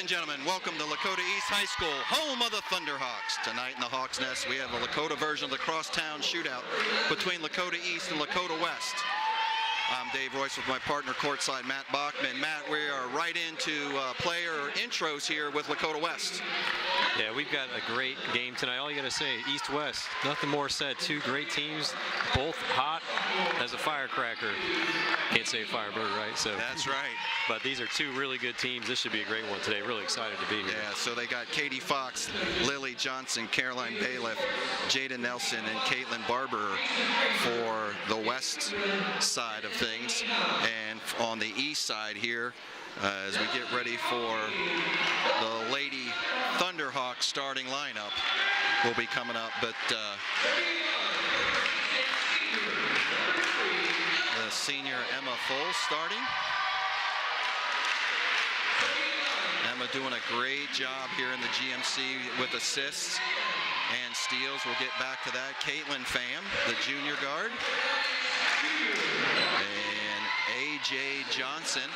gentlemen, welcome to Lakota East High School, home of the Thunderhawks. Tonight in the Hawks Nest, we have a Lakota version of the crosstown shootout between Lakota East and Lakota West. I'm Dave Royce with my partner courtside, Matt Bachman. Matt, we are right into player intros here with Lakota West. Yeah, we've got a great game tonight. All you got to say, East-West, nothing more said. Two great teams, both hot as a firecracker. Can't say Firebird, right? So that's right. But these are two really good teams. This should be a great one today. Really excited to be here. Yeah, so they got Katie Fox, Lily Johnson, Caroline Bailiff, Jada Nelson, and Caitlin Barber for the west side of things. And on the east side here, as we get ready for the Lady Thunderhawks starting lineup, will be coming up. But the senior Emma Full starting. Emma doing a great job here in the GMC with assists and steals. We'll get back to that. Caitlin Pham, the junior guard. And A.J. Johnson,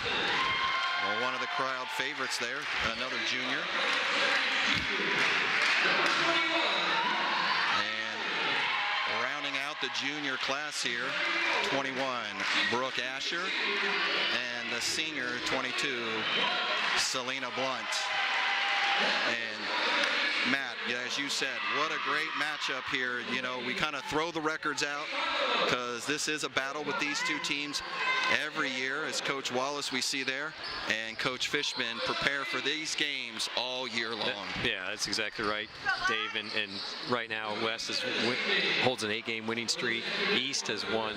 well, one of the crowd favorites there, another junior. And rounding out the junior class here, 21, Brooke Asher, and the senior, 22, Selena Blunt. And Matt, as you said, what a great matchup here. You know, we kind of throw the records out because this is a battle with these two teams every year, as Coach Wallace we see there and Coach Fishman prepare for these games all year long. Yeah, that's exactly right, Dave. And right now, West holds an 8-game winning streak. East has won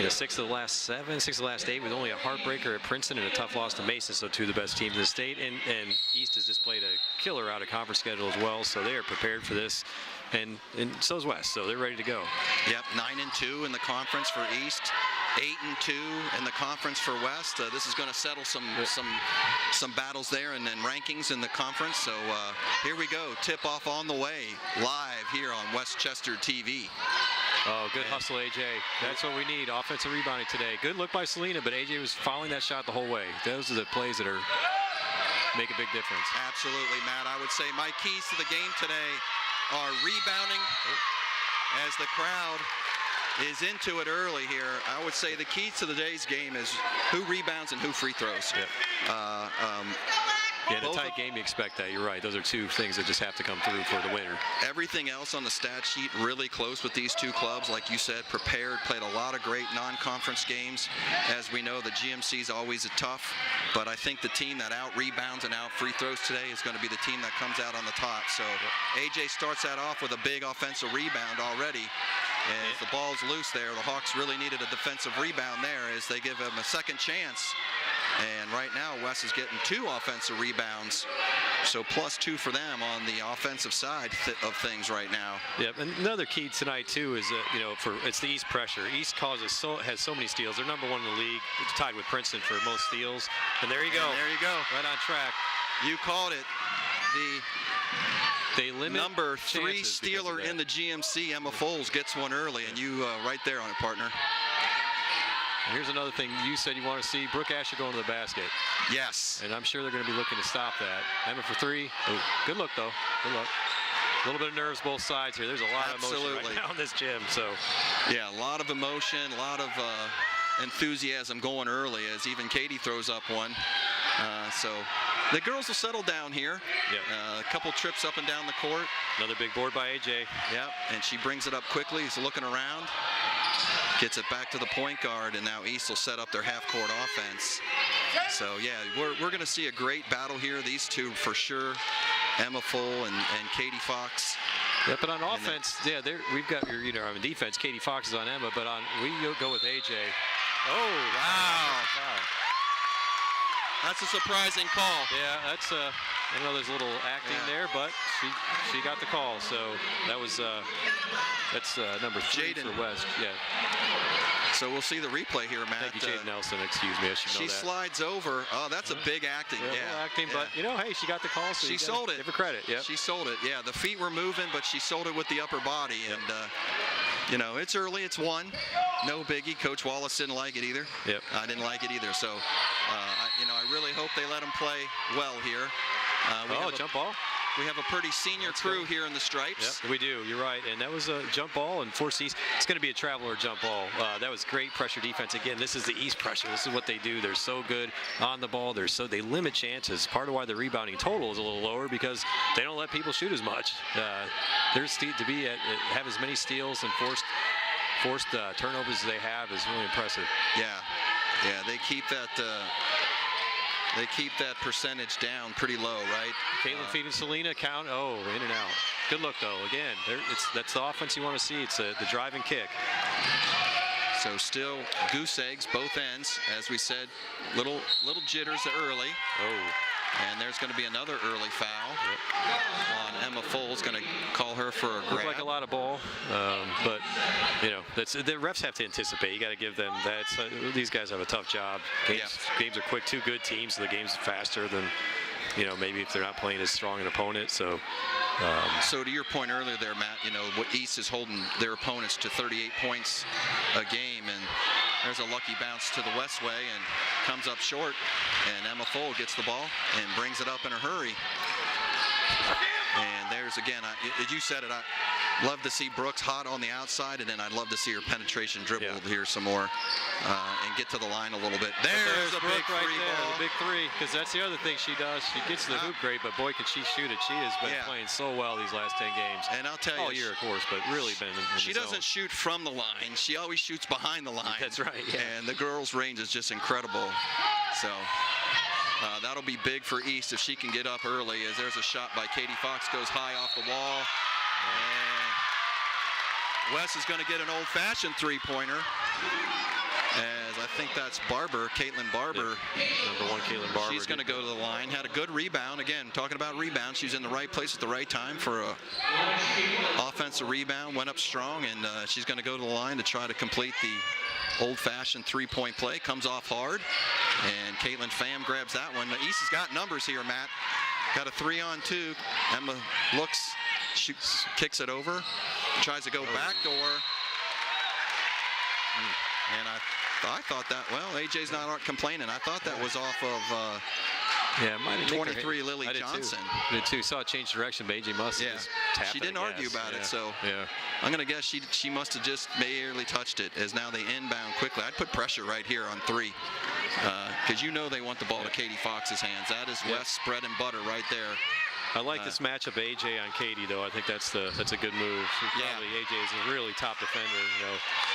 6 of the last 7, 6 of the last 8, with only a heartbreaker at Princeton and a tough loss to Mason. So two of the best teams in the state. And East has just played a killer out of conference schedule as well. So they are prepared for this. And so is West, so they're ready to go. Yep, 9-2 in the conference for East, 8-2 in the conference for West. This is going to settle some battles there and rankings in the conference. So here we go, tip-off on the way, live here on Westchester TV. Oh, good hustle, AJ. That's what we need, offensive rebounding today. Good look by Selena, but AJ was following that shot the whole way. Those are the plays that make a big difference. Absolutely, Matt. I would say my keys to the game today are rebounding, as the crowd is into it early here. I would say the key to today's game is who rebounds and who free throws. Yep. In a tight game, you expect that. You're right. Those are two things that just have to come through for the winner. Everything else on the stat sheet really close with these two clubs. Like you said, prepared, played a lot of great non-conference games. As we know, the GMC is always tough, but I think the team that out-rebounds and out-free throws today is going to be the team that comes out on the top. So AJ starts that off with a big offensive rebound already. As the ball's loose there, the Hawks really needed a defensive rebound there as they give him a second chance. And right now, Wes is getting 2 offensive rebounds, so +2 for them on the offensive side of things right now. Yep, and another key tonight too is that it's the East pressure. East has so many steals. They're #1 in the league, tied with Princeton for most steals. And there you go. And there you go. Right on track. You called it. They limit number 3 stealer in the GMC, Emma Foles, gets one early, and you right there on it, partner. And here's another thing you said you want to see, Brooke Asher going to the basket. Yes. And I'm sure they're going to be looking to stop that. Emma for 3. Oh, good look, though. Good look. A little bit of nerves both sides here. There's a lot of emotion right now in this gym. So, yeah, a lot of emotion, a lot of enthusiasm going early as even Katie throws up one. So the girls will settle down here. Yep. A couple trips up and down the court. Another big board by AJ. Yep, and she brings it up quickly. He's looking around. Gets it back to the point guard, and now East will set up their half-court offense. So, yeah, we're going to see a great battle here. These two for sure, Emma Full and Katie Fox. Yeah, but on offense, we've got on defense, Katie Fox is on Emma, but we go with AJ. Oh, wow. That's a surprising call. Yeah, that's I know there's a little acting there, but she got the call. So that's number 3 Jaden for West. Yeah. So we'll see the replay here, Matt. Thank you, Jade Nelson. Excuse me, I should know she that. Slides over. Oh, that's a big acting. Yeah, acting, but hey, she got the call. So she sold it. Give her credit. Yeah. She sold it. Yeah, the feet were moving, but she sold it with the upper body, and it's early. It's 1. No biggie. Coach Wallace didn't like it either. Yep. I didn't like it either. So, I really hope they let them play well here. Jump ball. We have a pretty senior crew here in the stripes. Yep, we do. You're right. And that was a jump ball and 4 C's. It's going to be a traveler jump ball. That was great pressure defense. Again, this is the East pressure. This is what they do. They're so good on the ball. They limit chances. Part of why the rebounding total is a little lower because they don't let people shoot as much. Their speed to be have as many steals and forced turnovers as they have is really impressive. Yeah, they keep that. They keep that percentage down pretty low, right? Caitlin feeding Selena, count, in and out. Good look, though. Again, that's the offense you want to see. It's the driving kick. So still goose eggs, both ends. As we said, little jitters early. And there's going to be another early foul on Emma Foles. Going to call her for a grab. Looked like a lot of ball, but the refs have to anticipate. You got to give them that. These guys have a tough job. Games are quick. 2 good teams, so the game's faster than maybe if they're not playing as strong an opponent. So to your point earlier there, Matt, what East is holding their opponents to 38 points a game, and there's a lucky bounce to the West way and comes up short, and Emma Fold gets the ball and brings it up in a hurry. And there's again, you said it, I love to see Brooks hot on the outside, and then I'd love to see her penetration dribble here some more and get to the line a little bit. There's a big right there, the big 3, because that's the other thing she does. She gets to the hoop great, but boy, can she shoot it. She has been playing so well these last 10 games. And I'll tell you, all year, of course, but really been in she doesn't shoot from the line. She always shoots behind the line. That's right, yeah. And the girls' range is just incredible. So that'll be big for East if she can get up early, as there's a shot by Katie Fox, goes high off the wall. And Wes is going to get an old-fashioned 3-pointer, as I think that's Caitlin Barber. Number 1, Caitlin Barber. She's going to go to the line. Had a good rebound. Again, talking about rebound, she was in the right place at the right time for a offensive rebound. Went up strong, and she's going to go to the line to try to complete the old-fashioned 3-point play. Comes off hard, and Caitlin Pham grabs that one. The East has got numbers here, Matt. Got a 3-on-2. Emma looks, shoots, kicks it over, tries to go backdoor. And I thought that, AJ's not complaining. I thought that was off of 23 Lily Johnson. I did too. Saw it change direction, but AJ must have just tapped she didn't argue about it, so I'm going to guess she must have just barely touched it, as now they inbound quickly. I'd put pressure right here on 3, because they want the ball to Katie Fox's hands. That is West bread and butter right there. I like this matchup, AJ on Katie, though. I think that's a good move. Probably AJ is a really top defender.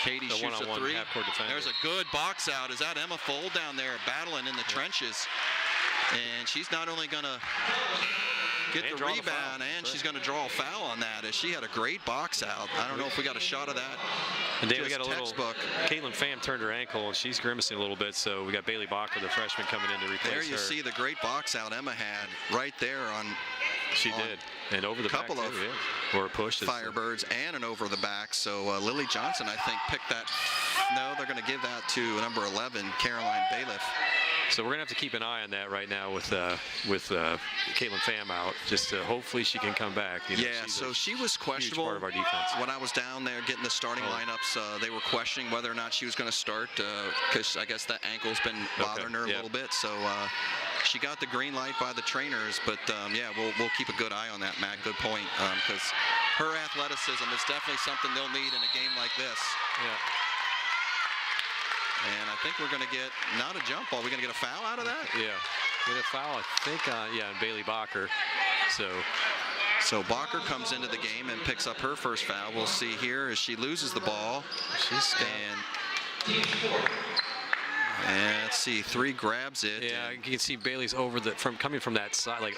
Katie shoots a 3. Half-court defender. There's a good box out. Is that Emma Fold down there battling in the trenches? And she's not only going to get the rebound, and she's going to draw a foul on that, as she had a great box out. I don't know if we got a shot of that. And Dave, we got a little. Caitlin Pham turned her ankle, and she's grimacing a little bit. So we got Bailey Bacher, the freshman, coming in to replace her. There you see the great box out Emma had right there on. She did, and over the couple back, of or a push. Firebirds and an over the back. So Lily Johnson, I think, picked that. No, they're going to give that to number 11, Caroline Bailiff. So we're going to have to keep an eye on that right now with Caitlin Pham out. Just hopefully she can come back. So she was questionable. Part of our defense. When I was down there getting the starting lineups, they were questioning whether or not she was going to start, because I guess that ankle's been bothering her a little bit. So she got the green light by the trainers, but we'll keep a good eye on that, Matt. Good point, because her athleticism is definitely something they'll need in a game like this. And I think we're going to get not a jump ball. We're going to get a foul out of that? Yeah. Get a foul, I think, on Bailey Bacher. So Bacher comes into the game and picks up her first foul. We'll see here as she loses the ball. And let's see, 3 grabs it. Yeah, you can see Bailey's coming from that side, like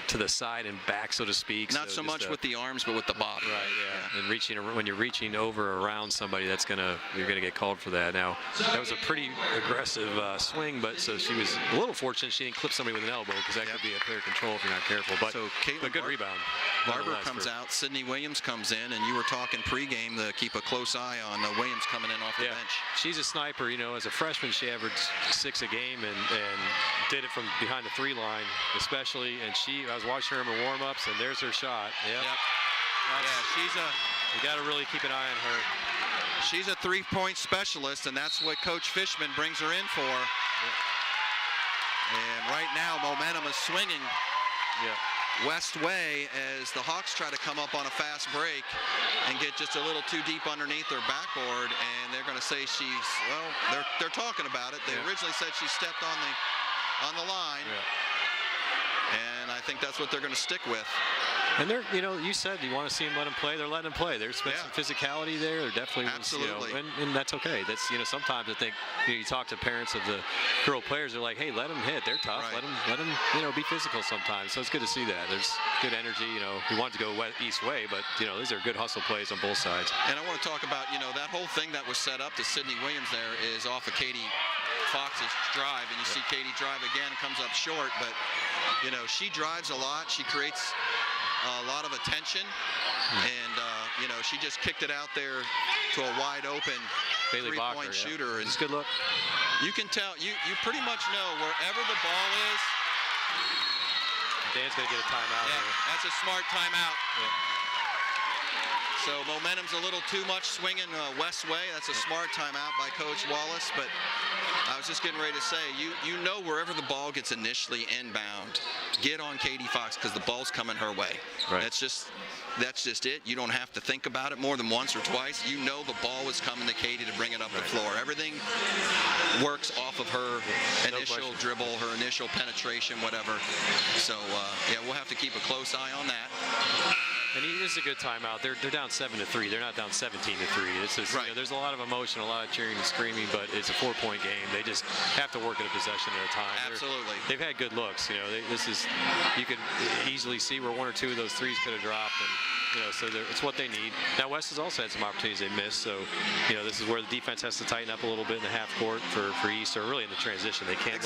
to the side and back, so to speak. Not so much with the arms, but with the body. Right, And when you're reaching over or around somebody, you're gonna get called for that. Now, that was a pretty aggressive swing, but so she was a little fortunate she didn't clip somebody with an elbow, because that could be a clear control if you're not careful. But a good rebound. Barber comes out, Sydney Williams comes in, and you were talking pregame to keep a close eye on Williams coming in off the bench. She's a sniper. As a freshman, she averaged 6 a game and did it from behind the 3 line, especially. And I was watching her in warm-ups, and there's her shot. Yep. You got to really keep an eye on her. She's a 3-point specialist, and that's what Coach Fishman brings her in for. And right now, momentum is swinging West Way as the Hawks try to come up on a fast break and get just a little too deep underneath their backboard, and they're going to say she's, well, they're talking about it. They originally said she stepped on the line. And I think that's what they're going to stick with. And they're, you said you want to see them let them play. They're letting them play. There's been some physicality there. They're definitely, absolutely, and that's okay. That's, sometimes I think you talk to parents of the girl players. They're like, hey, let them hit. They're tough. Right. Let them, be physical sometimes. So it's good to see that. There's good energy. We want to go East Way, but these are good hustle plays on both sides. And I want to talk about, that whole thing that was set up to Sydney Williams there is off of Katie Fox's drive, and you see Katie drive again, comes up short, but she drives a lot. She creates a lot of attention, and she just kicked it out there to a wide open three-point shooter. And it's a good look. You can tell, you pretty much know wherever the ball is. Dan's gonna get a timeout. Yeah, that's a smart timeout. So momentum's a little too much swinging West Way. That's a smart timeout by Coach Wallace. But I was just getting ready to say, you know wherever the ball gets initially inbound, get on Katie Fox because the ball's coming her way. Right. That's just it. You don't have to think about it more than once or twice. You know the ball is coming to Katie to bring it up the floor. Everything works off of her initial dribble, her initial penetration, whatever. So, we'll have to keep a close eye on that. And this is a good timeout. They're down 7-3. They're not down 17-3. It's just, there's a lot of emotion, a lot of cheering and screaming, but it's a 4-point game. They just have to work at a possession at a time. Absolutely. They've had good looks. You could easily see where one or two of those threes could have dropped, and so it's what they need. Now West has also had some opportunities they missed, so this is where the defense has to tighten up a little bit in the half court for East, or really in the transition. They can't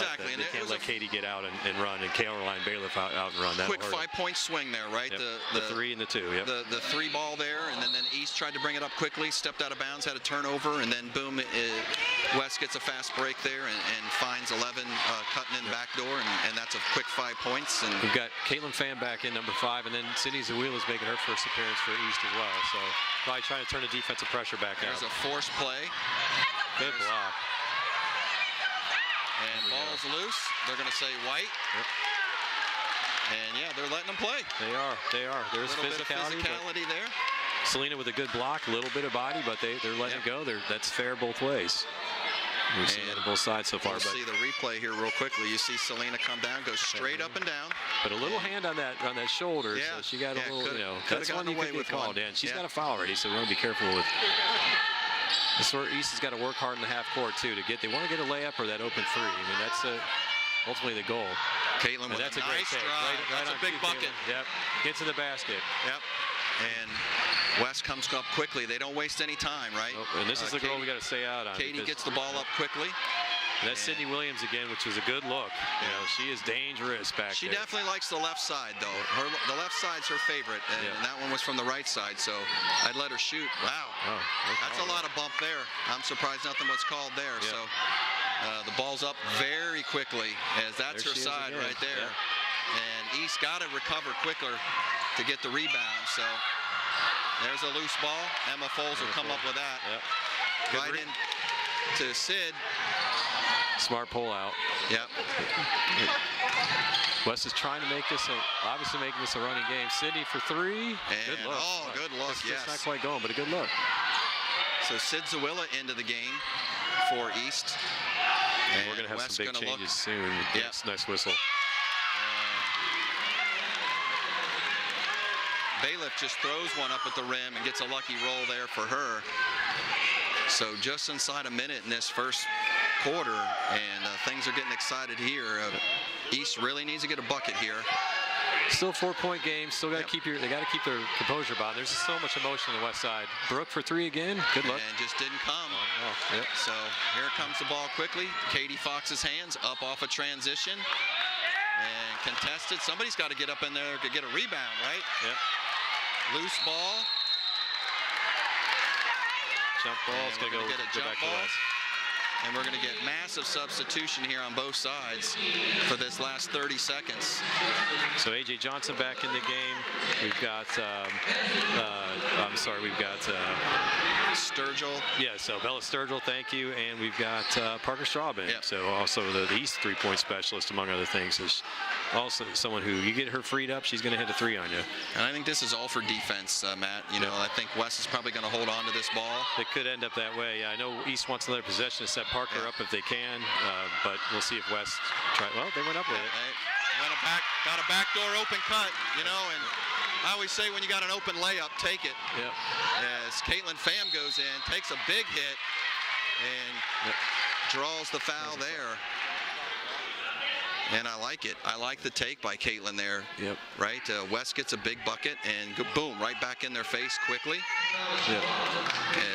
let Katie get out and run, and Caroline Bailiff out and run. Quick 5-point swing there, right? Yep. The 3 and the 2. Yep. The 3 ball there, and then East tried to bring it up quickly, stepped out of bounds, had a turnover, and then boom, West gets a fast break there and finds 11 cutting in back door, and that's a quick 5 points. And we've got Caitlin Pham back in number 5, and then Sydney Zawila is making her first appearance for East as well. So probably trying to turn the defensive pressure back out. There's a forced play. Good block. And ball's loose. They're going to say white. Yep. And they're letting them play. They are. There's physicality there. Selena with a good block, a little bit of body, but they're letting it go. That's fair both ways. We've seen it on both sides so far. We'll see the replay here real quickly. You see Selena come down, go straight up and down. But a little hand on that shoulder, so she got a little, that's one you could get called in. She's got a foul already, so we want to be careful with. This where East has got to work hard in the half court too they want to get a layup or that open 3. I mean, that's ultimately the goal. Caitlin with that's a nice great drive. Right that's a big bucket. Yep. Get to the basket. Yep. And West comes up quickly. They don't waste any time, right? And this is the girl we got to stay out on. Katie gets the ball up quickly. And that's Sydney Williams again, which was a good look. She is dangerous back there. She definitely likes the left side, though. The left side's her favorite, and that one was from the right side, so I'd let her shoot. Wow. That's a lot of bump there. I'm surprised nothing was called there. So the ball's up very quickly, as that's her side right there. And East got to recover quicker to get the rebound. So there's a loose ball. Emma Foles will come up with that. Right in to Sid. Smart pull out. Yep. West is trying to make this obviously making this a running game. Sydney for 3. Good look. Oh, good look. It's not quite going, but a good look. So Sid Zawila into the game for East. And we're going to have some big changes soon. Nice whistle. Bailiff just throws one up at the rim and gets a lucky roll there for her. So just inside a minute in this first quarter, and things are getting excited here. East really needs to get a bucket here. Still a 4-point game. Still got to keep they got to keep their composure about. There's just so much emotion on the West side. Brooke for 3 again. Good luck. And just didn't come. So here comes the ball quickly. Katie Fox's hands up off a transition and contested. Somebody's got to get up in there to get a rebound, right? Loose ball. Jump ball. It's going to go back to West. And we're going to get massive substitution here on both sides for this last 30 seconds. So A.J. Johnson back in the game. We've got, we've got Sturgill. Yeah, so Bella Sturgill, thank you. And we've got Parker Straubing. Yep. So also the East three-point specialist, among other things, is also someone who you get her freed up, she's going to hit a three on you. And I think this is all for defense, Matt. You know, I think West is probably going to hold on to this ball. It could end up that way. Yeah, I know East wants another possession to set Parker up if they can, but we'll see if West try. Well, they went up with it. Got a backdoor open cut, you know, and I always say when you got an open layup, take it. Yep. As Caitlin Pham goes in, takes a big hit, and draws the foul there. And I like it. I like the take by Caitlin there. Yep. Right? West gets a big bucket, and boom, right back in their face quickly. Yep.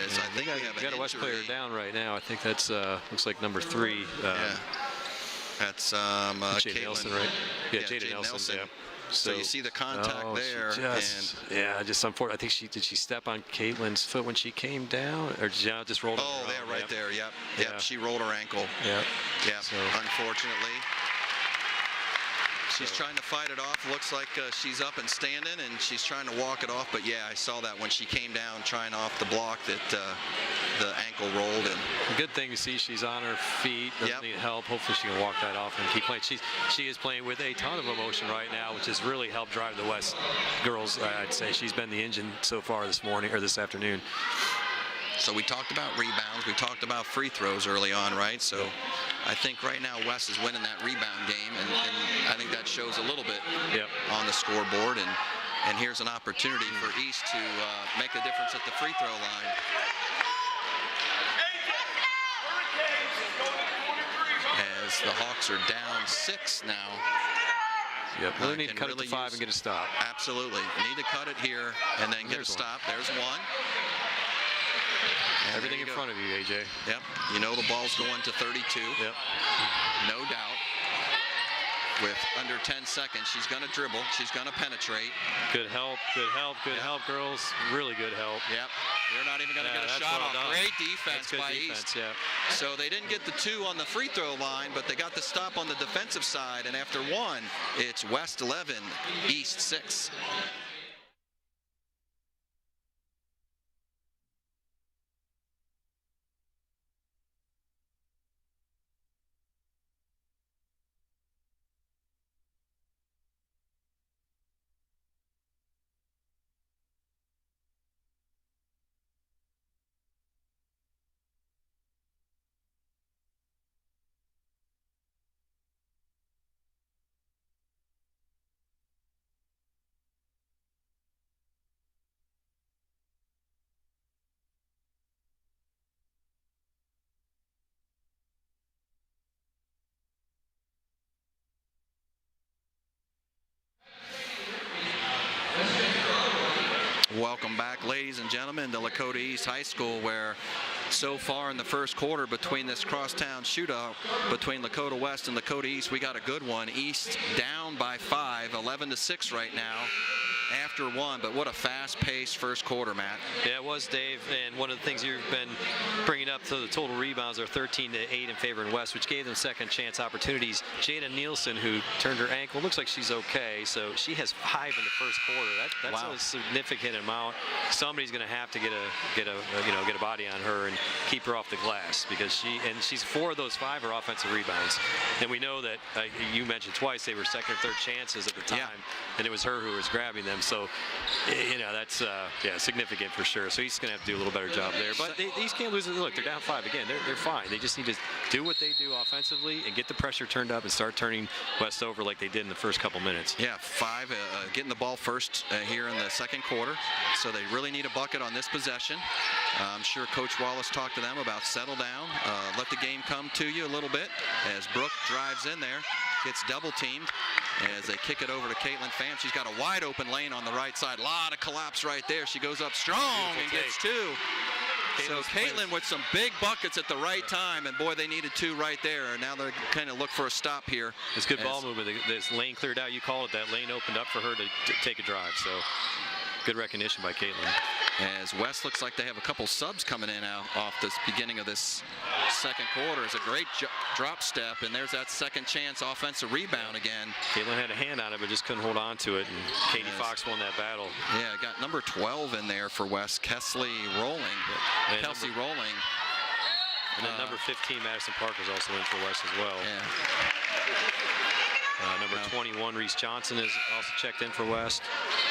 As I think we have got a West player down right now. I think that's looks like number 3. That's Jada Nelson, right? Yeah, Jada Nelson. Yeah. So you see the contact there. Just unfortunate. I think did she step on Caitlin's foot when she came down, or just rolled? Oh, yeah, right there. Yep. Yep. She rolled her ankle. Yep. Yep. So, unfortunately. She's trying to fight it off. Looks like she's up and standing, and she's trying to walk it off. But yeah, I saw that when she came down trying off the block that the ankle rolled. And good thing to see she's on her feet. Doesn't need help. Hopefully she can walk that off and keep playing. She is playing with a ton of emotion right now, which has really helped drive the West girls. I'd say she's been the engine so far this morning or this afternoon. So we talked about rebounds. We talked about free throws early on, right? So I think right now West is winning that rebound game, and I think that shows a little bit on the scoreboard. And here's an opportunity for East to make a difference at the free throw line. As the Hawks are down 6 now. Yep. Really need to cut it to 5 and get a stop. Absolutely. Need to cut it here and then get a stop. There's one. And everything in front of you, AJ. Yep. You know the ball's going to 32. Yep. No doubt. With under 10 seconds, she's going to dribble. She's going to penetrate. Good help. Good help. Good help, girls. Really good help. Yep. They're not even going to get a shot off. Great defense by East. Yeah. So they didn't get the 2 on the free throw line, but they got the stop on the defensive side. And after 1, it's West 11, East 6. Welcome back, ladies and gentlemen, to Lakota East High School, where so far in the first quarter between this crosstown shootout between Lakota West and Lakota East, we got a good one. East down by 5, 11-6 right now after 1, but what a fast-paced first quarter, Matt. Yeah, it was, Dave, and one of the things you've been bringing up, so the total rebounds are 13-8 in favor in West, which gave them second chance opportunities. Jada Nielsen, who turned her ankle, looks like she's okay, so she has 5 in the first quarter. That's a significant amount. Somebody's going to have to get a body on her and keep her off the glass, because she's 4 of those 5 are offensive rebounds, and we know that you mentioned twice they were second or third chances at the time, and it was her who was grabbing them. So, that's significant for sure. So he's going to have to do a little better job there. But these can't lose it. Look, they're down 5 again. They're fine. They just need to do what they do offensively and get the pressure turned up and start turning West over like they did in the first couple minutes. Yeah, 5 getting the ball first here in the second quarter. So they really need a bucket on this possession. I'm sure Coach Wallace talked to them about settle down, let the game come to you a little bit as Brooke drives in there. Gets double teamed as they kick it over to Caitlin Pham. She's got a wide open lane on the right side. A lot of collapse right there. She goes up strong and gets 2. So Caitlin with some big buckets at the right time, and boy, they needed 2 right there. And now they're kind of look for a stop here. It's good ball movement. This lane cleared out. You call it. That lane opened up for her to take a drive. So good recognition by Caitlin. as West looks like they have a couple subs coming in off this beginning of this second quarter. It's a great drop step, and there's that second chance offensive rebound again. Caitlin had a hand on it, but just couldn't hold on to it, and Katie Fox won that battle. Yeah, got number 12 in there for West, Kelsey Rolling. Kelsey Rolling. And then number 15, Madison Parker, is also in for West as well. Yeah. Number 21, Reese Johnson, is also checked in for West.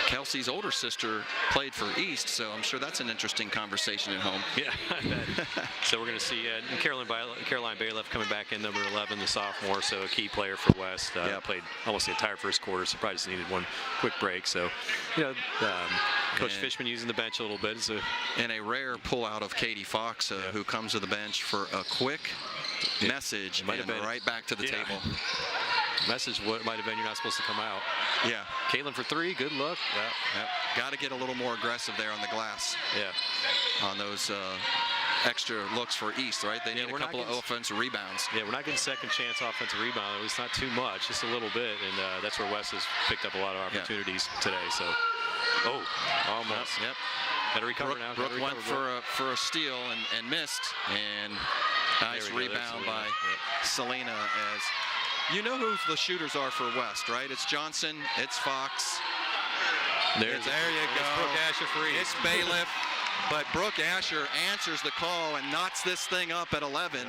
Kelsey's older sister played for East, so I'm sure that's an interesting conversation at home. Yeah, I bet. So we're going to see Caroline Bailiff coming back in, number 11, the sophomore, so a key player for West. Played almost the entire first quarter, so probably just needed one quick break. So, Coach Fishman using the bench a little bit. And a rare pullout of Katie Fox, who comes to the bench for a quick message and right back to the table. Message might have been, you're not supposed to come out. Yeah. Caitlin for 3, good look. Yep. Got to get a little more aggressive there on the glass. Yeah. On those extra looks for East, right? They need a couple of offensive rebounds. Yeah, we're not getting second chance offensive rebound, at least not too much, just a little bit, and that's where West has picked up a lot of opportunities today. So, almost. Yep. Got to recover now. Brooke went for a steal and missed, and nice rebound by Selena. As you know who the shooters are for West, right? It's Johnson, it's Fox. There you go. Brooke Asher free. It's Bailiff, but Brooke Asher answers the call and knots this thing up at 11.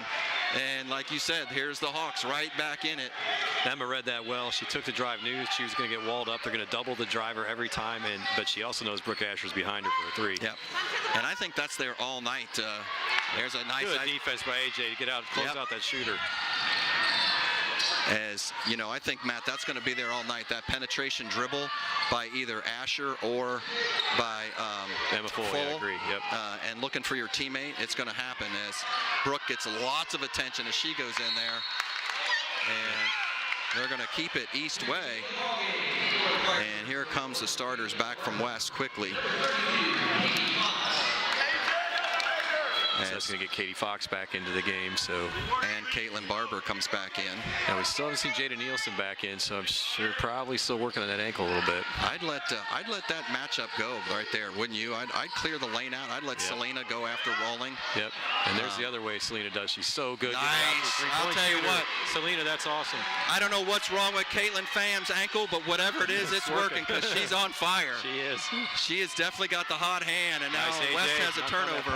And like you said, here's the Hawks right back in it. Emma read that well. She took the drive, knew she was going to get walled up. They're going to double the driver every time, but she also knows Brooke Asher's behind her for a 3. Yep. And I think that's there all night. There's a nice good defense by AJ to get out, close out that shooter. As you know, I think, Matt, that's going to be there all night. That penetration dribble by either Asher or by Emma Full. Yeah, I agree. Yep. And looking for your teammate, it's going to happen as Brooke gets lots of attention as she goes in there. And they're going to keep it East way. And here comes the starters back from West quickly. So that's going to get Katie Fox back into the game. And Caitlin Barber comes back in. And we still haven't seen Jada Nielsen back in, so I'm sure probably still working on that ankle a little bit. I'd let that matchup go right there, wouldn't you? I'd clear the lane out. I'd let Selena go after Rolling. Yep. And there's the other way Selena does. She's so good. Nice. I'll tell you what, Selena, that's awesome. I don't know what's wrong with Caitlin Pham's ankle, but whatever it is, it's working because she's on fire. She is. She has definitely got the hot hand, and now West has a turnover.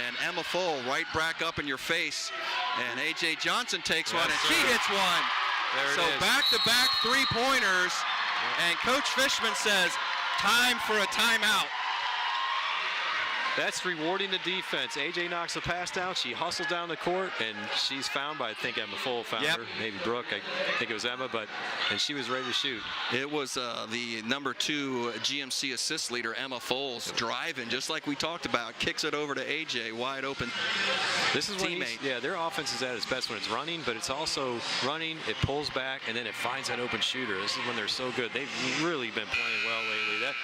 And Emma Full right back up in your face. And AJ Johnson takes one, and she hits one. So back-to-back 3-pointers. And Coach Fishman says, time for a timeout. That's rewarding the defense. AJ knocks the pass down. She hustles down the court, and she's found by, I think Emma Full found her. Maybe Brooke. I think it was Emma, and she was ready to shoot. It was the number 2 GMC assist leader, Emma Foles, driving, just like we talked about, kicks it over to AJ, wide open. This is teammate. Their offense is at its best when it's running, but it's also running, it pulls back, and then it finds that open shooter. This is when they're so good. They've really been playing well lately.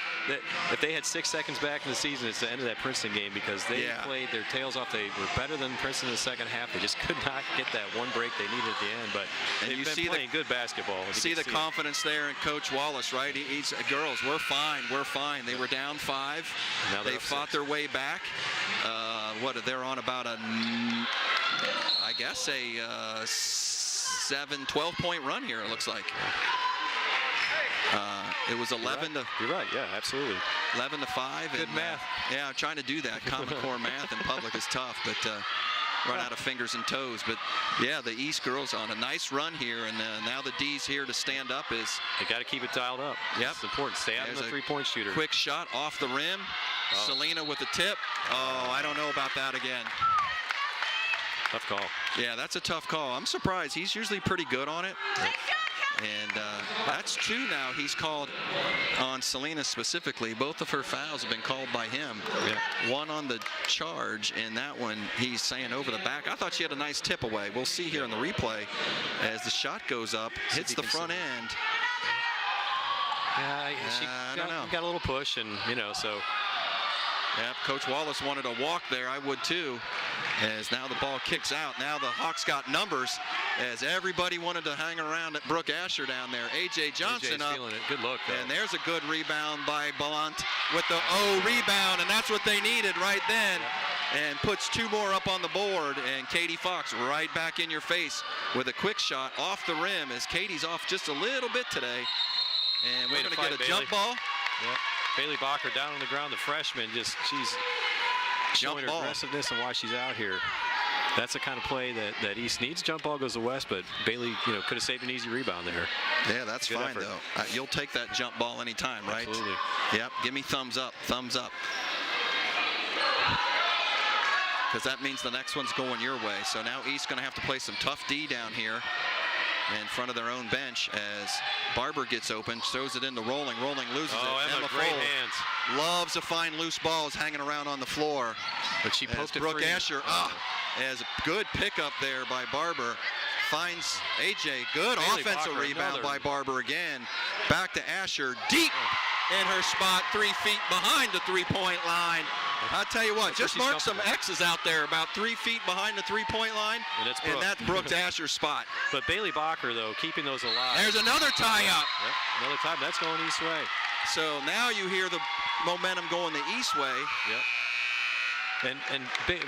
If they had 6 seconds back in the season, it's the end of that Princeton game because they played their tails off. They were better than Princeton in the second half. They just could not get that one break they needed at the end. But they've been playing good basketball. See the confidence there in Coach Wallace, right? He's girls, we're fine. They were down 5. Now they fought their way back. They're on about a 12-point run here, it looks like. It was 11 to. You're right. Yeah, absolutely. 11 to 5. Good math. Yeah, I'm trying to do that. Common Core math in public is tough, but run out of fingers and toes. But yeah, the East girls on a nice run here, and now the D's here to stand up. They got to keep it dialed up. Yep, it's important. Stay out of the 3-point shooter. Quick shot off the rim. Selena with the tip. I don't know about that again. Tough call. Yeah, that's a tough call. I'm surprised. He's usually pretty good on it. And that's 2 now he's called on Selena specifically. Both of her fouls have been called by him. One on the charge, and that one he's saying over the back. I thought she had a nice tip away. We'll see here in the replay as the shot goes up, hits the front end. Yeah, she got a little push, and so Yep, Coach Wallace wanted a walk there. I would too. As now the ball kicks out. Now the Hawks got numbers as everybody wanted to hang around at Brooke Asher down there. A.J. Johnson AJ's up. feeling it. Good look, though. And there's a good rebound by Blunt with the rebound, and that's what they needed right then. Yep. And puts 2 more up on the board, and Katie Fox right back in your face with a quick shot off the rim as Katie's off just a little bit today. And we're going to get a jump ball. Yep. Bailey Bacher down on the ground, the freshman, she's showing her aggressiveness and why she's out here. That's the kind of play that East needs. Jump ball goes to West, but Bailey, could have saved an easy rebound there. Yeah, that's good fine, though. You'll take that jump ball anytime, right? Absolutely. Yep, give me thumbs up, because that means the next one's going your way. So now East's going to have to play some tough D down here in front of their own bench as Barber gets open, throws it into Rolling. Rolling loses it. Emma, great hands. Loves to find loose balls hanging around on the floor. But she poked it Brooke free. Asher, as a good pickup there by Barber. Finds A.J. Good Bailey offensive Bacher, rebound by Barber again. Back to Asher, deep in her spot, 3 feet behind the three-point line. I'll tell you what, just mark some X's out there about 3 feet behind the three-point line, and that's Brooks Asher's spot. But Bailey Bacher, though, keeping those alive. There's another tie-up. Yep, another tie. That's going East way. So now you hear the momentum going the East way. Yep. And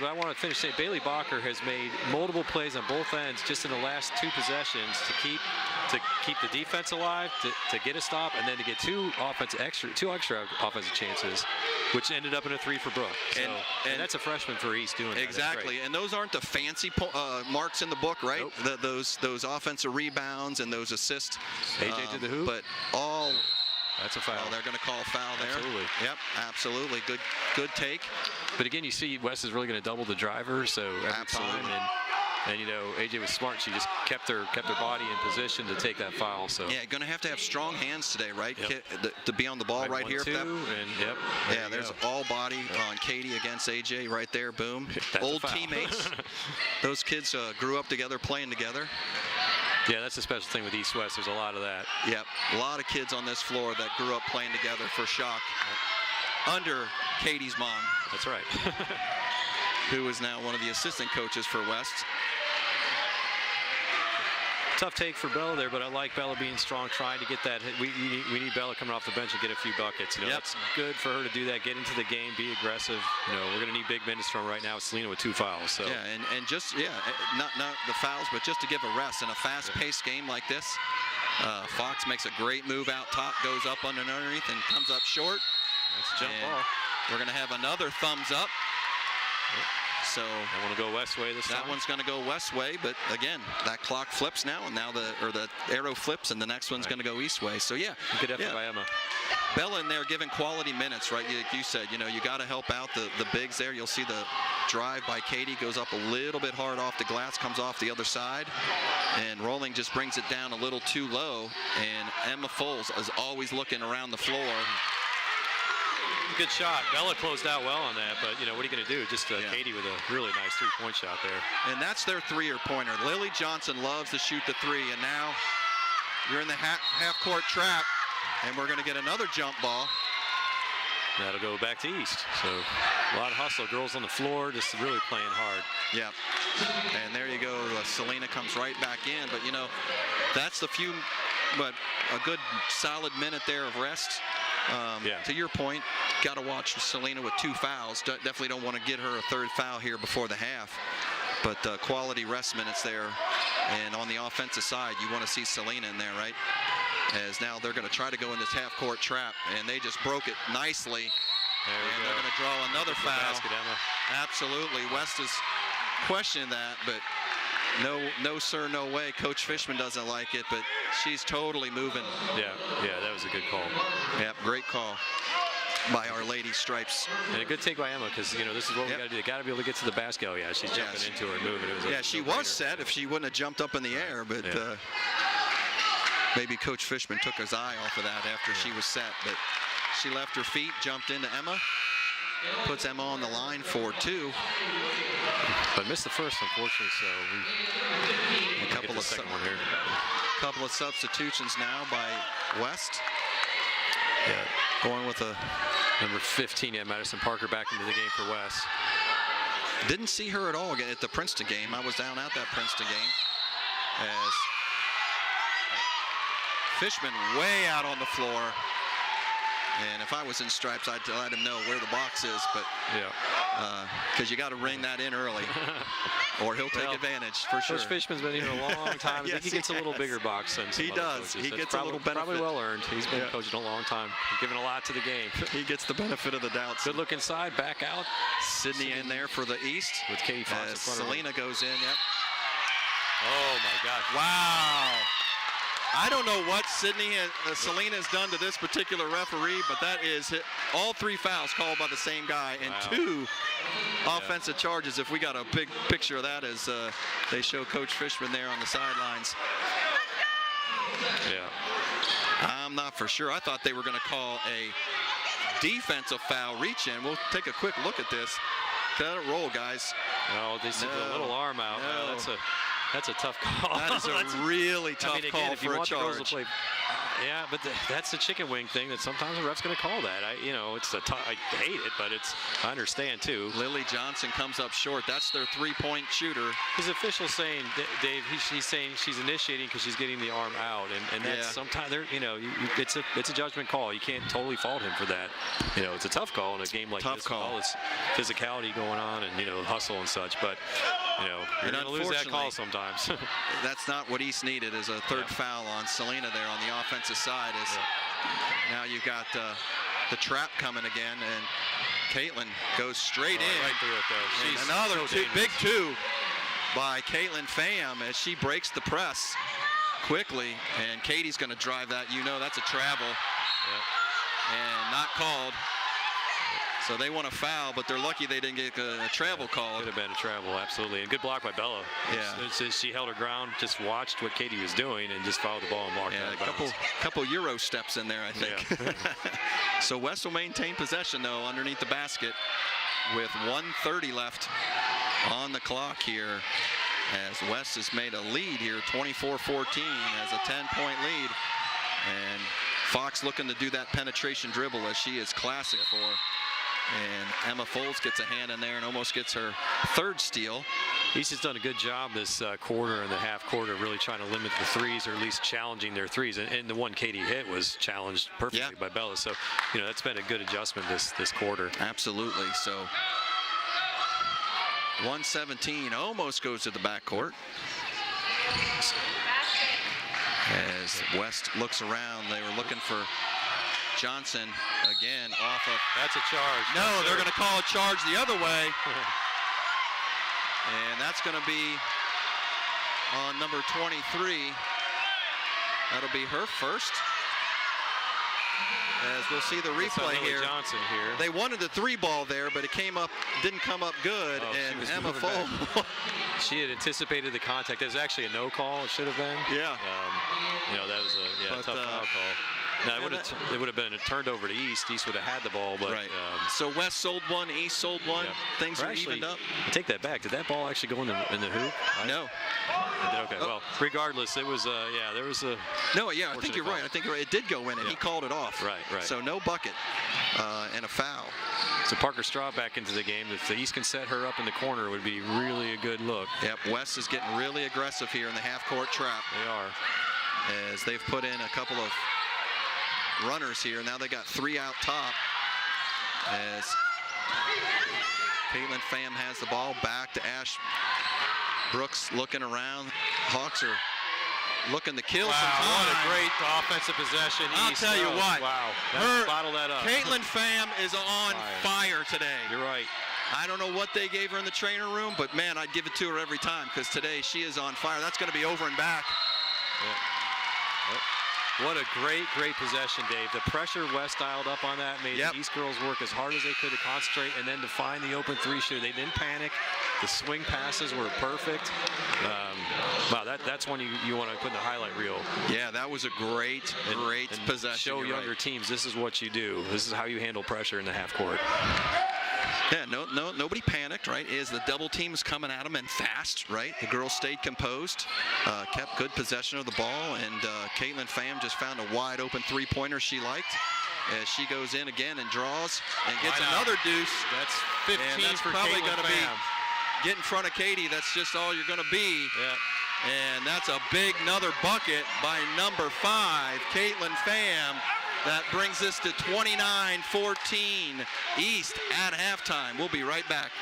I want to finish saying Bailey Bacher has made multiple plays on both ends just in the last 2 possessions to keep the defense alive, to get a stop, and then to get 2 extra offensive chances, which ended up in a 3 for Brooke. So, and that's a freshman for East doing that. Exactly, and those aren't the fancy marks in the book, right? Nope. Those offensive rebounds and those assists. AJ did the hoop. But all. That's a foul. They're going to call foul there. Absolutely. Yep, absolutely. Good take. But again, you see West is really going to double the driver, so every time. And AJ was smart. She just kept her body in position to take that foul. So yeah, going to have strong hands today, right? Yep. To be on the ball right here. 1-2, and yep. Yeah, there's all body on Katie against AJ right there. Boom. Old teammates. Those kids grew up together, playing together. Yeah, that's the special thing with East-West. There's a lot of that. Yep, a lot of kids on this floor that grew up playing together for Shock under Katie's mom. That's right. Who is now one of the assistant coaches for West. Tough take for Bella there, but I like Bella being strong, trying to get that. We need Bella coming off the bench and get a few buckets. It's good for her to do that, get into the game, be aggressive. We're going to need big minutes from her right now. Selena with 2 fouls. So yeah, and just not the fouls, but just to give a rest in a fast-paced game like this. Fox makes a great move out top, goes up underneath, and comes up short. That's a jump ball. We're going to have another thumbs up. Yep. So I want to go West way this time. That one's going to go West way, but again, that clock flips now, and now the arrow flips, and the next one's going to go East way. So yeah, good effort by Emma. Bella in there giving quality minutes, right? You said, you got to help out the bigs there. You'll see the drive by Katie goes up a little bit hard off the glass, comes off the other side, and Rolling just brings it down a little too low. And Emma Foles is always looking around the floor. Good shot. Bella closed out well on that, but what are you going to do? Just Katie with a really nice 3-point shot there. And that's their 3-pointer. Lily Johnson loves to shoot the 3, and now you're in the half-court trap, and we're going to get another jump ball. That'll go back to East. So a lot of hustle. Girls on the floor, just really playing hard. Yep. And there you go. Selena comes right back in, but that's the a good solid minute there of rest. To your point, got to watch Selena with 2 fouls. Definitely don't want to get her a 3rd foul here before the half. But quality rest minutes there. And on the offensive side, you want to see Selena in there, right? As now they're going to try to go in this half-court trap, and they just broke it nicely. And they're going to draw another foul. Basket, Emma. Absolutely. West is questioning that, but no sir, no way. Coach Fishman doesn't like it, but she's totally moving. Yeah, that was a good call. Yep, great call by Our Lady Stripes. And a good take by Emma, because this is what we got to do. They got to be able to get to the basket. Oh yeah, she's jumping into her and moving. She was set if she wouldn't have jumped up in the air, but maybe Coach Fishman took his eye off of that after she was set. But she left her feet, jumped into Emma, puts Emma on the line for 2. But missed the first, unfortunately. So a couple of second one here. Couple of substitutions now by West. Yeah, going with a Number 15, Madison Parker back into the game for West. Didn't see her at all at the Princeton game. I was down at that Princeton game as Fishman way out on the floor. And if I was in stripes, I'd let him know where the box is, but because you got to ring that in early, or he'll take advantage for sure. Coach Fishman's been here a long time. I think he gets a little bigger box than some he other does. Coaches. He gets a little benefit. Probably well earned. He's been coaching a long time, giving a lot to the game. He gets the benefit of the doubt. Good look inside, back out. Sydney in there for the East with Katie Fox in front Selena goes in. Yep. Oh my God! Wow. I don't know what Selena has done to this particular referee, but that is all 3 fouls called by the same guy and 2 offensive charges. If we got a big picture of that as they show Coach Fishman there on the sidelines. Yeah. I'm not for sure. I thought they were going to call a defensive foul reach in. We'll take a quick look at this. Let it roll, guys. No, they sent a little arm out. No. That's a tough call. That is a really tough call for a charge. Yeah, but that's the chicken wing thing that sometimes the ref's going to call that. I hate it, but I understand too. Lily Johnson comes up short. That's their 3-point shooter. His official saying, Dave, he's saying she's initiating because she's getting the arm out, and that's sometimes it's a judgment call. You can't totally fault him for that. It's a tough call in a game like this. With all this physicality going on and hustle and such, but you're going to lose that call sometimes. That's not what East needed, is a third foul on Selena there on the offensive side. Now you've got the trap coming again, and Caitlin goes straight in. Right through it, though. She's another big 2 by Caitlin Pham as she breaks the press quickly, and Katie's going to drive that. That's a travel, and not called. So they want a foul, but they're lucky they didn't get a travel call. Could have been a travel, absolutely. And good block by Bella. Yeah. She held her ground, just watched what Katie was doing, and just fouled the ball and blocked it. A couple Euro steps in there, I think. Yeah. So West will maintain possession, though, underneath the basket with 1:30 left on the clock here, as West has made a lead here, 24-14, as a 10-point lead. And Fox looking to do that penetration dribble, as she is classic for. And Emma Folds gets a hand in there and almost gets her 3rd steal. East has done a good job this quarter and the half quarter, really trying to limit the threes, or at least challenging their threes. And the one Katie hit was challenged perfectly by Bella. So, that's been a good adjustment this quarter. Absolutely. So 117 almost goes to the backcourt. As West looks around, they were looking for Johnson again off of. That's a charge. No, they're going to call a charge the other way. And that's going to be on number 23. That'll be her first. As we'll see the replay here. Johnson here. They wanted the 3-ball there, but it didn't come up good. And Emma Folds. She had anticipated the contact. It was actually a no call. It should have been. Yeah. That was a tough foul call. No, it would have been turned over to East. East would have had the ball, but so West sold 1, East sold 1. Yeah. Things are evened up. I take that back. Did that ball actually go in the hoop? No. Okay. Well, regardless, it was there was a. No, yeah, I think you're right. I think it did go in, and he called it off. Right. So no bucket and a foul. So Parker Straw back into the game. If the East can set her up in the corner, it would be really a good look. Yep. West is getting really aggressive here in the half-court trap. They are. As they've put in a couple of runners here. Now they got 3 out top, as Caitlin Pham has the ball back to Ash Brooks looking around. Hawks are looking to kill some time. What a great offensive possession. I'll tell you what. Wow. Bottle that up. Caitlin Pham is on fire today. You're right. I don't know what they gave her in the trainer room, but man, I'd give it to her every time, because today she is on fire. That's going to be over and back. What a great possession, Dave. The pressure West dialed up on that made the East girls work as hard as they could to concentrate and then to find the open 3 shooter. They didn't panic. The swing passes were perfect. Wow, that's one you want to put in the highlight reel. Yeah, that was a great possession. Show younger teams this is what you do. This is how you handle pressure in the half court. Yeah, nobody panicked, right? As the double teams coming at them and fast, right? The girls stayed composed, kept good possession of the ball, and Caitlin Pham just found a wide open 3-pointer she liked. as she goes in again and draws and gets another deuce. That's 15 and that's for probably going to be get in front of Katie. That's just all you're going to be. Yeah. And that's a big another bucket by number 5, Caitlin Pham. That brings us to 29-14 East at halftime. We'll be right back.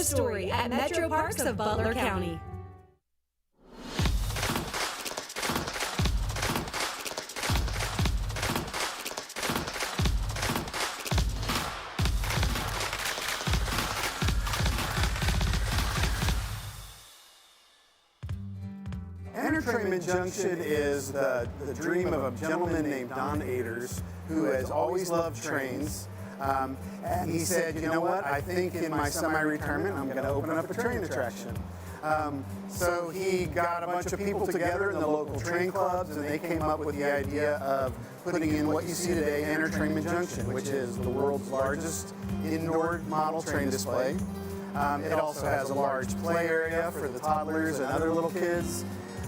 Story at Metro Parks of Butler County. Entertainment Junction is the dream of a gentleman named Don Aders, who has always loved trains. And he said, you know what, I think in my semi-retirement I'm going to open up a train attraction. So he got a bunch of people together in the local train clubs, and they came up with the idea of putting in what you see today, Entertainment Junction, which is the world's largest indoor model train display. It also has a large play area for the toddlers and other little kids.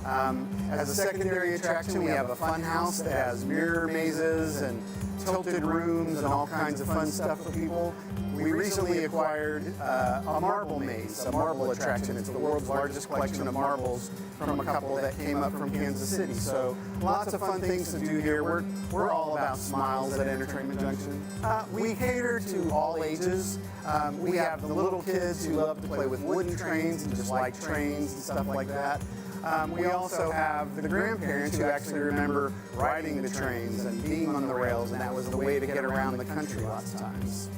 As a secondary attraction, we have a fun house that has mirror mazes and tilted rooms and all kinds of fun stuff for people. We recently acquired a marble maze, a marble attraction. It's the world's largest collection of marbles from a couple that came up from Kansas City. So lots of fun things to do here. We're all about smiles at Entertainment Junction. We cater to all ages. We have the little kids who love to play with wooden trains and just like trains and stuff like that. We also have the grandparents who actually remember riding the trains and being on the rails, and that was the way to get around the country lots of times.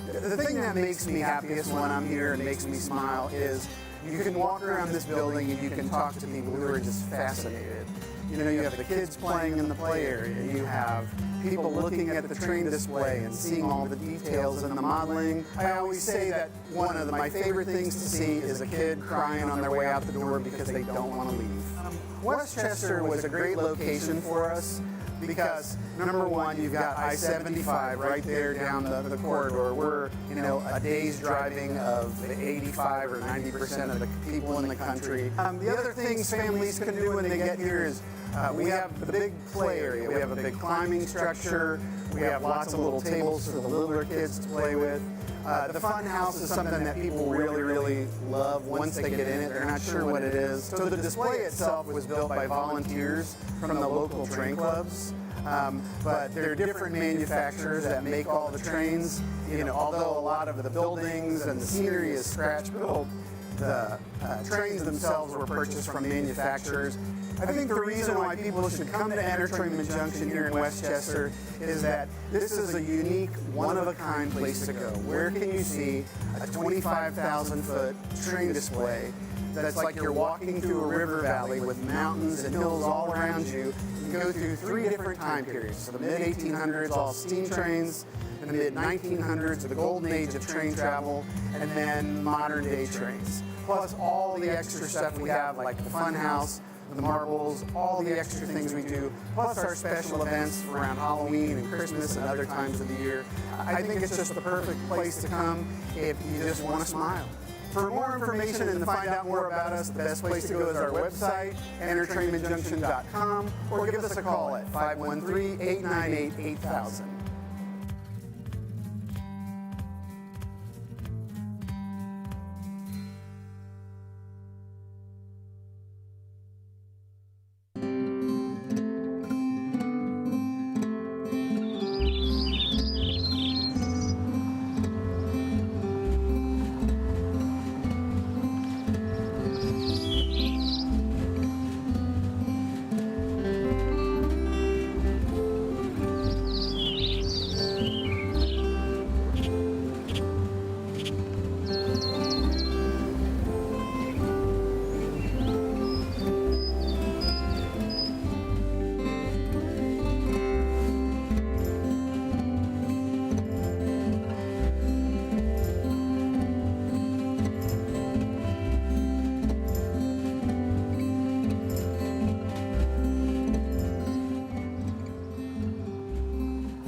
The thing that makes me happiest when I'm here and makes me smile is you can walk around this building and you can talk to people who are just fascinated. You know, you have the kids playing in the play area, you have people looking at the train display and seeing all the details and the modeling. I always say that one of my favorite things to see is a kid crying on their way out the door because they don't want to leave. Westchester was a great location for us because, number one, you've got I-75 right there down the corridor. We're, you know, a day's driving of the 85 or 90% of the people in the country. The other things families can do when they get here is we have the big play area. We have a big climbing structure. We have lots of little tables for the littler kids to play with. The fun house is something that people really, really love once they get in it. They're not sure what it is. So the display itself was built by volunteers from the local train clubs. But there are different manufacturers that make all the trains. You know, although a lot of the buildings and the scenery is scratch built, the trains themselves were purchased from manufacturers. I think the reason why people should come to Entertainment Junction here in Westchester is that this is a unique, one-of-a-kind place to go. Where can you see a 25,000-foot train display that's like you're walking through a river valley with mountains and hills all around you. You go through 3 different time periods. So the mid-1800s, all steam trains, in the mid-1900s, the golden age of train travel, and then modern day trains. Plus all the extra stuff we have, like the fun house, the marbles, all the extra things we do, plus our special events around Halloween and Christmas and other times of the year. I think it's just the perfect place to come if you just want to smile. For more information and to find out more about us, the best place to go is our website, entertainmentjunction.com, or give us a call at 513-898-8000.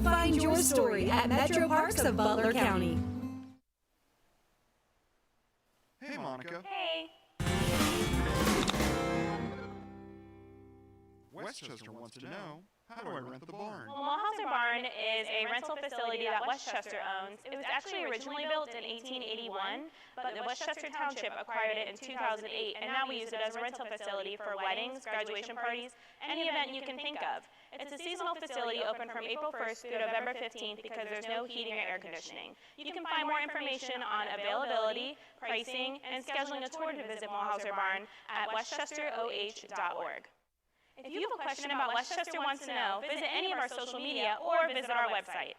Find your story at Metro Parks of Butler County. Hey, Monica. Hey. Westchester wants to know, how do I rent the barn? Well, Mulhauser Barn is a rental facility that Westchester owns. It was actually originally built in 1881, but the Westchester Township acquired it in 2008, and now we use it as a rental facility for weddings, graduation parties, any event you can think of. It's a seasonal facility open from April 1st through November 15th because there's no heating or air conditioning. You can find more information on availability, pricing, and scheduling a tour to visit Mulhauser Barn at westchesteroh.org. If you have a question about Westchester Wants to Know, visit any of our social media or visit our website.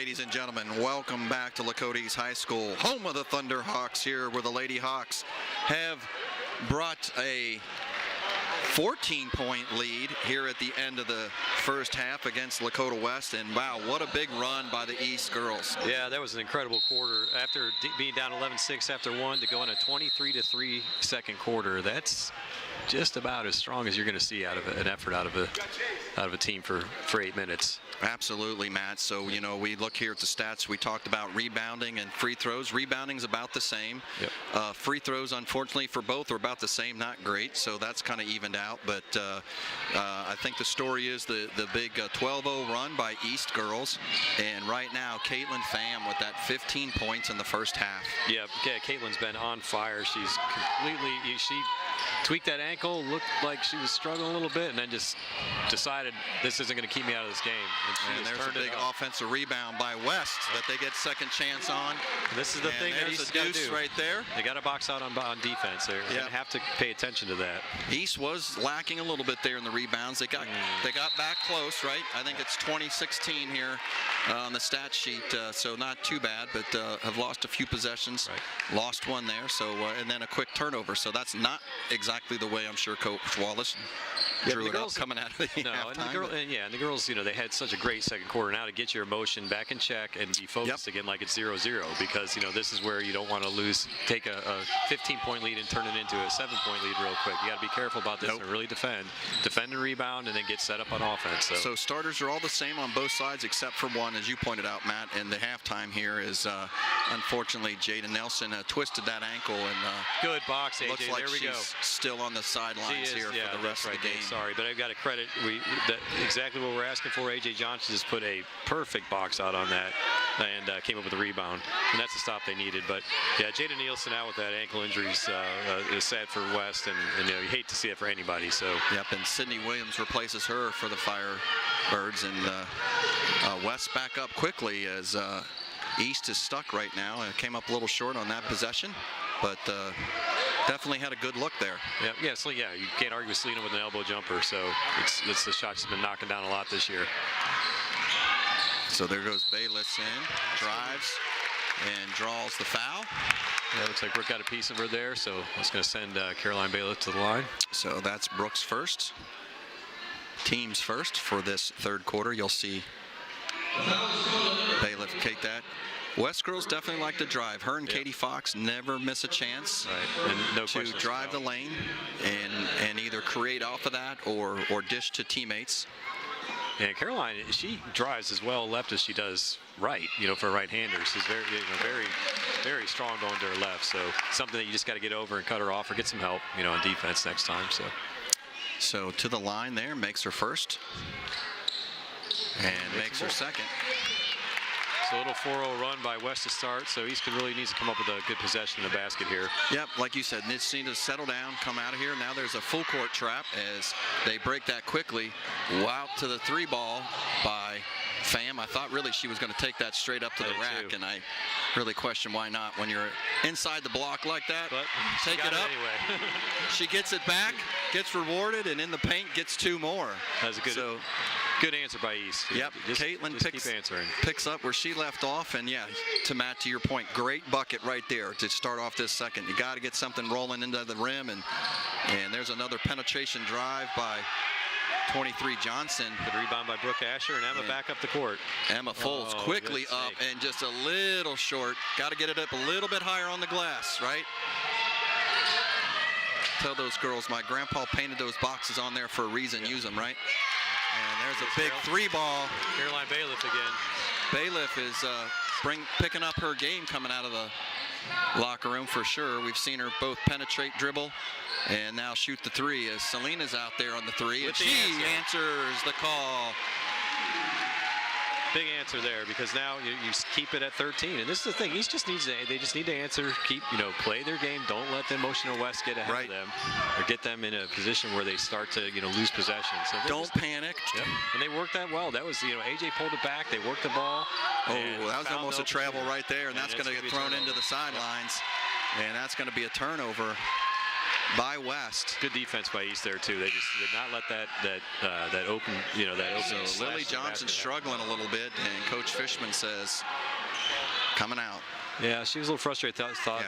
ladies and gentlemen, welcome back to Lakota East High School, home of the Thunderhawks, here where the Lady Hawks have brought a 14-point lead here at the end of the first half against Lakota West, and wow, what a big run by the East girls. Yeah, that was an incredible quarter. After being down 11-6 after one, to go in a 23-3 second quarter, that's just about as strong as you're going to see out of an effort out of a team for 8 minutes. Absolutely, Matt. So, you know, we look here at the stats. We talked about rebounding and free throws. Rebounding's about the same. Yep. Free throws, unfortunately, for both are about the same, not great. So that's kind of evened out. But I think the story is the big 12-0 run by East girls. And right now, Caitlin Pham with that 15 points in the first half. Yeah, Caitlin's been on fire. She's she tweaked that ankle, looked like she was struggling a little bit, and then just decided this isn't going to keep me out of this game. And there's a big offensive rebound by West that they get second chance on. And this is the thing that East got to do right there. They got to box out on defense. They're going to have to pay attention to that. East was lacking a little bit there in the rebounds. They got back close, right? I think it's 20-16 here on the stat sheet, so not too bad, but have lost a few possessions. Right. Lost one there, so and then a quick turnover. So that's not exactly the way I'm sure Coach Wallace drew it up coming out of the halftime. And the girls, you know, they had such a great second quarter. Now to get your emotion back in check and be focused again like it's 0-0, because, you know, this is where you don't want to take a 15-point lead and turn it into a 7-point lead real quick. You got to be careful about this and really defend and rebound, and then get set up on offense. So starters are all the same on both sides except for one, as you pointed out, Matt. And the halftime here is unfortunately Jada Nelson twisted that ankle, and good box, AJ. Looks like there we go. Still on the sidelines here for the rest of the game. Sorry, but I've got to credit exactly what we're asking for. AJ Johnson just put a perfect box out on that and came up with a rebound, and that's the stop they needed. But yeah, Jada Nielsen out with that ankle injury is sad for West, and you know, you hate to see it for anybody. So and Sydney Williams replaces her for the Firebirds, and West back up quickly as East is stuck right now. Came up a little short on that possession, but definitely had a good look there. You can't argue with Selena with an elbow jumper, so it's the shot she's been knocking down a lot this year. So there goes Bayless in, drives, and draws the foul. Yeah, looks like Brooke got a piece of her there, so that's going to send Caroline Bailiff to the line. So that's Brooks first. Teams first for this third quarter. You'll see Bailiff take that. West girls definitely like to drive. Her and Katie Fox never miss a chance to drive the lane and either create off of that or dish to teammates. And Caroline, she drives as well left as she does right, you know, for a right-hander. She's very, very strong going to her left. So something that you just got to get over and cut her off or get some help, you know, on defense next time. So to the line there, makes her first and makes her second. So a little 4-0 run by West to start, so East really needs to come up with a good possession in the basket here. Yep, like you said, needs to settle down, come out of here. Now there's a full court trap as they break that quickly. Wow, to the three ball by Pham. I thought really she was going to take that straight up to the rack, and I really question why not when you're inside the block like that. But take it up. Anyway. She gets it back, gets rewarded, and in the paint gets two more. That's a good answer by East. Yep, Caitlin picks up where she left off, and to Matt, to your point, great bucket right there to start off this second. You got to get something rolling into the rim, and there's another penetration drive by 23 Johnson. Good rebound by Brooke Asher, and Emma back up the court. Emma folds quickly up and just a little short. Got to get it up a little bit higher on the glass, right? Tell those girls, my grandpa painted those boxes on there for a reason. Use them, right? And there's a big three ball. Caroline Bailiff again. Bailiff is picking up her game coming out of the locker room for sure. We've seen her both penetrate, dribble, and now shoot the three as Selena's out there on the three. And she answers the call. Big answer there, because now you keep it at 13, and this is the thing. East just needs they just need to answer, play their game. Don't let the emotional West get ahead of them, or get them in a position where they start to lose possession. So don't panic. Yep. And they worked that well. That was AJ pulled it back. They worked the ball. That was almost a travel right there, and that's going to get thrown into the sidelines, and that's going to be a turnover. by West. Good defense by East there too. They just did not let that open, So Lily Johnson struggling a little bit, and Coach Fishman says, coming out. Yeah, she was a little frustrated.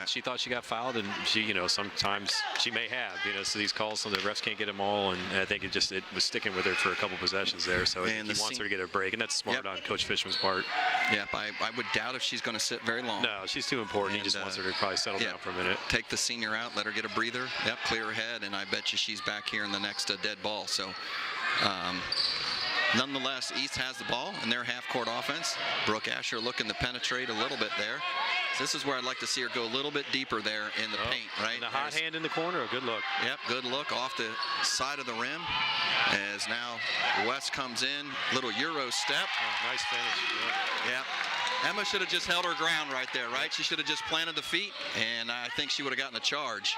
She thought she got fouled, and she, sometimes she may have, so these calls, so the refs can't get them all, and I think it was sticking with her for a couple possessions there. So he wants her to get a break, and that's smart on Coach Fishman's part. Yep, I would doubt if she's going to sit very long. No, she's too important. He just wants her to probably settle down for a minute. Take the senior out, let her get a breather. Yep, clear her head, and I bet you she's back here in the next dead ball. So. Nonetheless, East has the ball in their half-court offense. Brooke Asher looking to penetrate a little bit there. So this is where I'd like to see her go a little bit deeper there in the paint, right? And a hot hand in the corner, a good look. Yep, good look off the side of the rim. As now West comes in, little Euro step. Oh, nice finish. Yeah. Emma should have just held her ground right there, right? She should have just planted the feet, and I think she would have gotten a charge.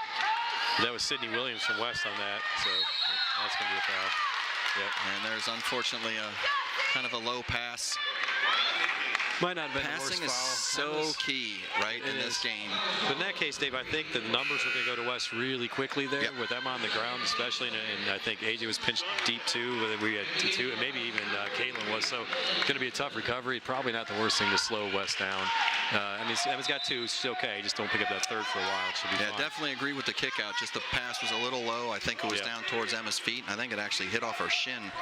That was Sydney Williams from West on that, so that's going to be a foul. Yep. And there's unfortunately a kind of a low pass. Might not have been Passing the worst is foul. so key, right, in this game. But in that case, Dave, I think the numbers are going to go to West really quickly there with them on the ground, especially. And I think AJ was pinched deep too. We had two, and maybe even Caitlin was. So it's going to be a tough recovery. Probably not the worst thing to slow West down. Emma's got two. She's okay. Just don't pick up that third for a while. It should be fine. Definitely agree with the kick out. Just the pass was a little low. I think it was down towards Emma's feet. I think it actually hit off her shin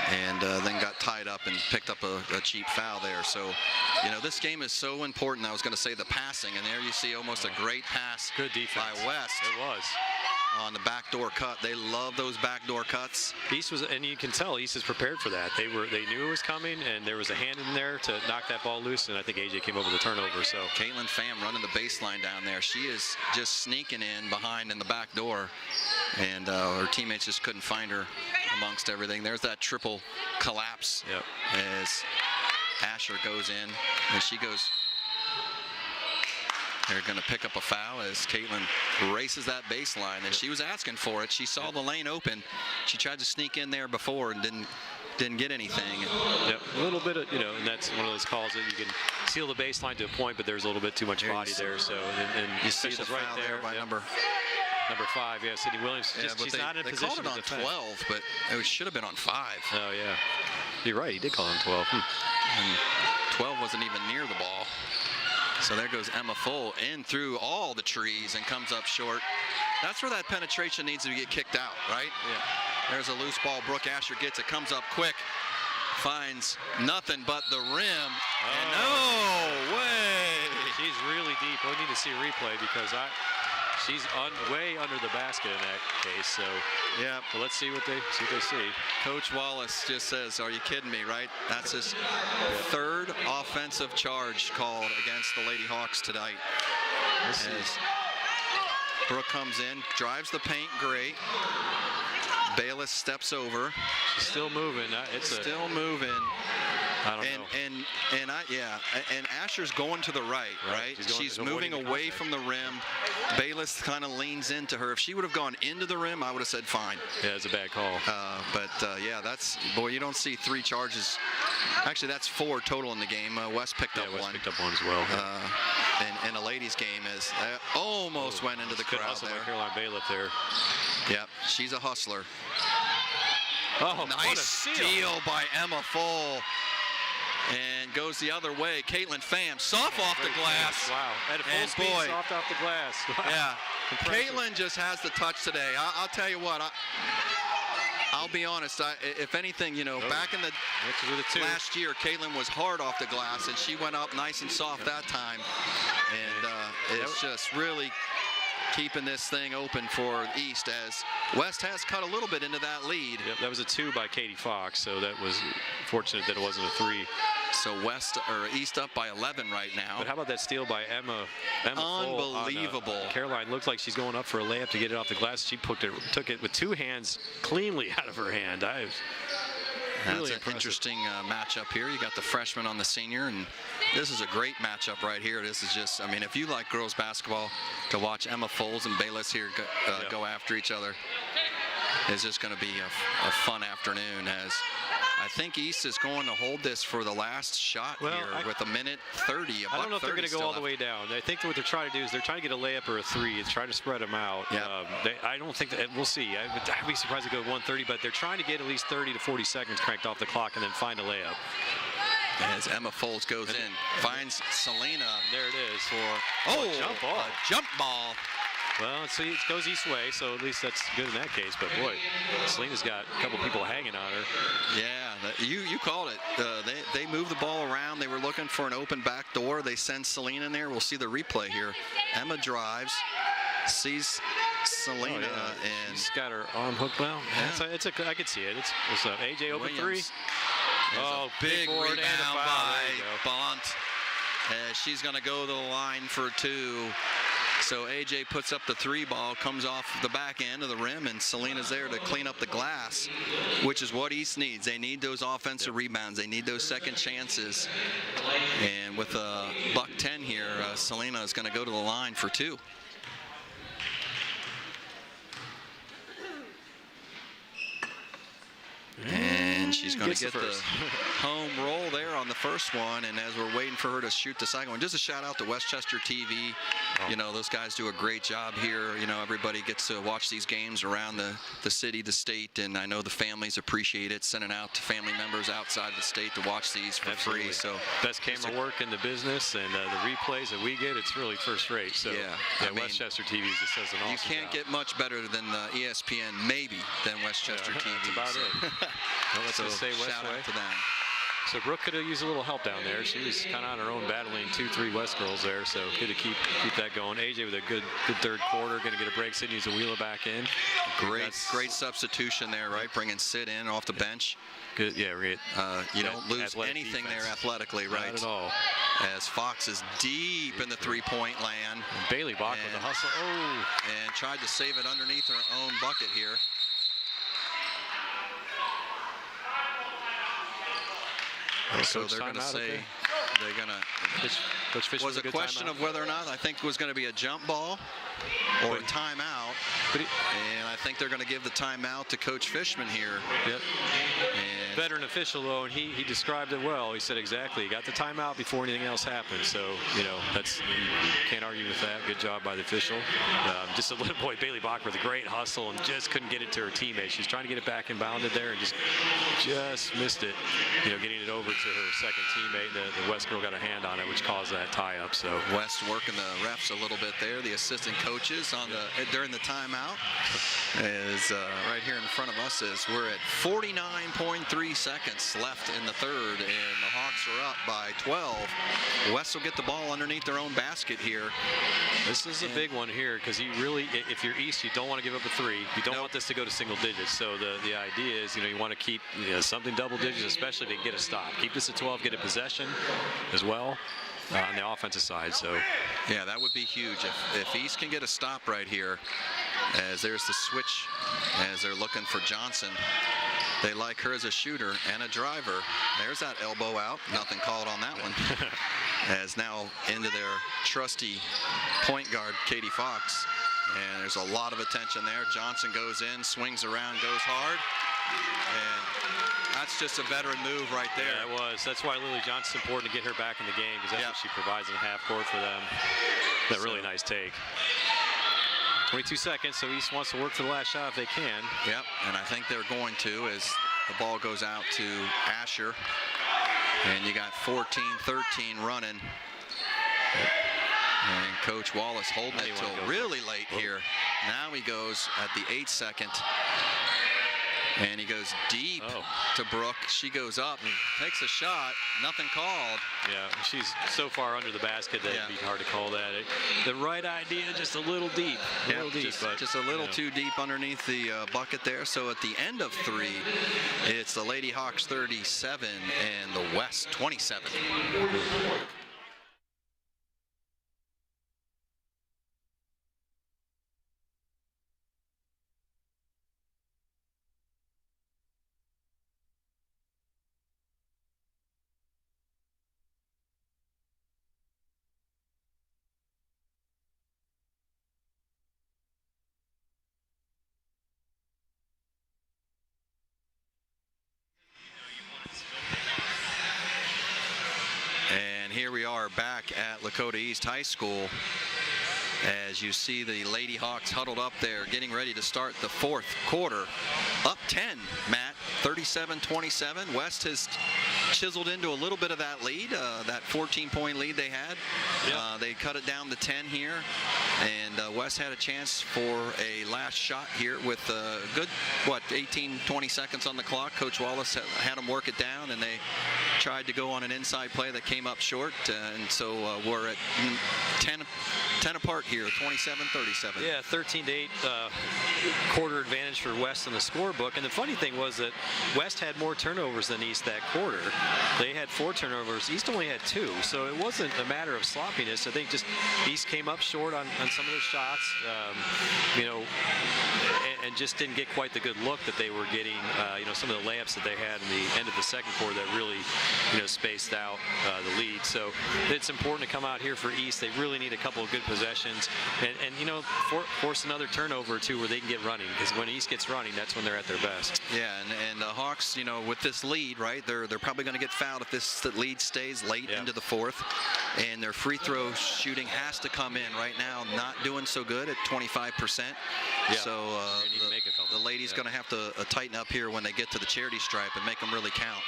and then got tied up and picked up a cheap foul there. So, this game is so important. I was going to say the passing, and there you see almost a great pass. Good defense by West. It was. On the backdoor cut. They love those backdoor cuts. East was, and you can tell East is prepared for that. They knew it was coming, and there was a hand in there to knock that ball loose, and I think AJ came over the turnover. So Caitlin Pham running the baseline down there. She is just sneaking in behind in the back door, and her teammates just couldn't find her amongst everything. There's that triple collapse as Asher goes in, and she goes. They're going to pick up a foul as Caitlin races that baseline, and she was asking for it. She saw the lane open. She tried to sneak in there before and didn't get anything. Yep, a little bit of, and that's one of those calls that you can seal the baseline to a point, but there's a little bit too much body there. So, and you see the foul right there by number 5, Sydney Williams. She's not in a position to defend. They called it on 12, but it should have been on 5. Oh, yeah. You're right. He did call on 12. And 12 wasn't even near the ball. So there goes Emma Full in through all the trees and comes up short. That's where that penetration needs to get kicked out, right? Yeah. There's a loose ball. Brooke Asher gets it, comes up quick, finds nothing but the rim. And no way! She's really deep. We need to see a replay because she's way under the basket in that case. So yeah, well, let's see what they see. Coach Wallace just says, "Are you kidding me?" Right? That's his third offensive charge called against the Lady Hawks tonight. As Brooke comes in, drives the paint, great. Bayless steps over. She's still moving. Still moving. I don't know. And Asher's going to the right? She's moving away from the rim. Bayless kind of leans into her. If she would have gone into the rim, I would have said fine. Yeah, it's a bad call. You don't see 3 charges. Actually, that's 4 total in the game. West picked up one. West picked up one as well. In a ladies' game, almost went into the crowd there. Caroline Bailiff there. Yep, she's a hustler. Oh, nice steal by Emma Full. And goes the other way. Caitlin Pham, soft off the glass. Wow. At full speed, soft off the glass. Wow. Yeah. Caitlin just has the touch today. I'll tell you what. I'll be honest. If anything, back in the last year, Caitlin was hard off the glass, and she went up nice and soft that time. And it's just really keeping this thing open for East as West has cut a little bit into that lead. Yep, that was a 2 by Katie Fox, so that was fortunate that it wasn't a 3. So East up by 11 right now. But how about that steal by Emma Unbelievable. Caroline looked like she's going up for a layup to get it off the glass. She took it with 2 hands cleanly out of her hand. That's really an interesting matchup here. You got the freshman on the senior, and this is a great matchup right here. This is just, if you like girls basketball, to watch Emma Foles and Bayless here go after each other. is just going to be a fun afternoon, as I think East is going to hold this for the last shot here with a minute 30. I don't know if they're going to go all the way down. I think what they're trying to do is they're trying to get a layup or a three. It's trying to spread them out. I don't think that, we'll see. I'd be surprised to go 130, but they're trying to get at least 30 to 40 seconds cranked off the clock and then find a layup. As Emma Foltz goes in, finds Selena. There it is. For a jump ball. A jump ball. Well, see, it goes east way, so at least that's good in that case. But boy, Selena's got a couple people hanging on her. Yeah, you called it. They moved the ball around. They were looking for an open back door. They send Selena in there. We'll see the replay here. Emma drives, sees Selena, and she's got her arm hooked. Well, I could see it. It's AJ open Williams. Three. Big rebound by Bont. She's going to go to the line for two. So AJ puts up the three ball, comes off the back end of the rim, and Selena's there to clean up the glass, which is what East needs. They need those offensive rebounds. They need those second chances. And with a $110 here, Selena is going to go to the line for two. And she's going to get the home roll there on the first one. And as we're waiting for her to shoot the second one, just a shout out to Westchester TV. You know, those guys do a great job here. You know, everybody gets to watch these games around the city, the state, and I know the families appreciate it, sending out to family members outside the state to watch these for free. So best camera work in the business, and the replays that we get, it's really first rate. So I mean, Westchester TV just does an awesome You can't job. get much better than ESPN, maybe, than Westchester TV. That's about it. Well, let's just say shout out to them. So Brooke could have used a little help down there. She was kind of on her own battling 2-3 West girls there, so good to keep that going. AJ with a good third quarter, going to get a break. Sid needs to wheel it back in. Great substitution there, right? Bringing Sid in off the bench. Good, yeah, right. You don't lose anything there athletically, right? Not at all. As Fox is deep in the three-point land. And Bailey Bach with the hustle. And tried to save it underneath her own bucket here. So they're going to say they're going to. Was a question of whether or not I think it was going to be a jump ball or a timeout. And I think they're going to give the timeout to Coach Fishman here. Yep. And veteran official though, and he described it well. He said exactly. He got the timeout before anything else happened. So you can't argue with that. Good job by the official. Just a little boy, Bailey Bach with a great hustle and just couldn't get it to her teammate. She's trying to get it back inbounded there and just missed it. Getting it over to her second teammate. The West girl got a hand on it, which caused that tie up. So West working the refs a little bit there. The assistant coaches during the timeout is right here in front of us. Is we're at 49.3 seconds left in the third, and the Hawks are up by 12. West will get the ball underneath their own basket here. This is a big one here because if you're East, you don't want to give up a three. You don't want this to go to single digits. So the idea is, you want to keep something double digits, especially if they get a stop. Keep this at 12, get a possession as well on the offensive side. So yeah, that would be huge if East can get a stop right here. As there's the switch, as they're looking for Johnson. They like her as a shooter and a driver. There's that elbow out. Nothing called on that one. As now into their trusty point guard, Katie Fox. And there's a lot of attention there. Johnson goes in, swings around, goes hard. And that's just a veteran move right there. Yeah, it was. That's why Lily Johnson's important to get her back in the game, because that's what she provides in half court for them. That really nice take. 22 seconds, so East wants to work for the last shot if they can. Yep, and I think they're going to, as the ball goes out to Asher. And you got 14-13 running. And Coach Wallace holding it till really late here. Now he goes at the 8th second. And he goes deep to Brooke. She goes up and takes a shot. Nothing called. Yeah, she's so far under the basket that it'd be hard to call that. The right idea, just a little deep. Just a little too deep underneath the bucket there. So at the end of 3, it's the Lady Hawks 37 and the West 27. here we are back at Lakota East High School as you see the Lady Hawks huddled up there getting ready to start the fourth quarter. Up 10, Matt, 37-27. West has chiseled into a little bit of that lead, that 14-point lead they had. Yep. They cut it down to 10 here, and West had a chance for a last shot here with a good, 18-20 seconds on the clock. Coach Wallace had them work it down, and they tried to go on an inside play that came up short, and so we're at 10 apart here, 27-37. Yeah, 13-8 quarter advantage for West in the scorebook. And the funny thing was that West had more turnovers than East that quarter. They had 4 turnovers. East only had 2. So it wasn't a matter of sloppiness. I think just East came up short on some of their shots, and just didn't get quite the good look that they were getting. Some of the layups that they had in the end of the second quarter that really, spaced out the lead. So it's important to come out here for East. They really need a couple of good possessions and force another turnover or two where they can get running, because when East gets running, that's when they're at their best. Yeah, and the Hawks, with this lead, right, they're probably going to get fouled if this lead stays late into the fourth, and their free throw shooting has to come in right now. Not doing so good at 25%. Yeah. So the ladies going to have to tighten up here when they get to the charity stripe and make them really count.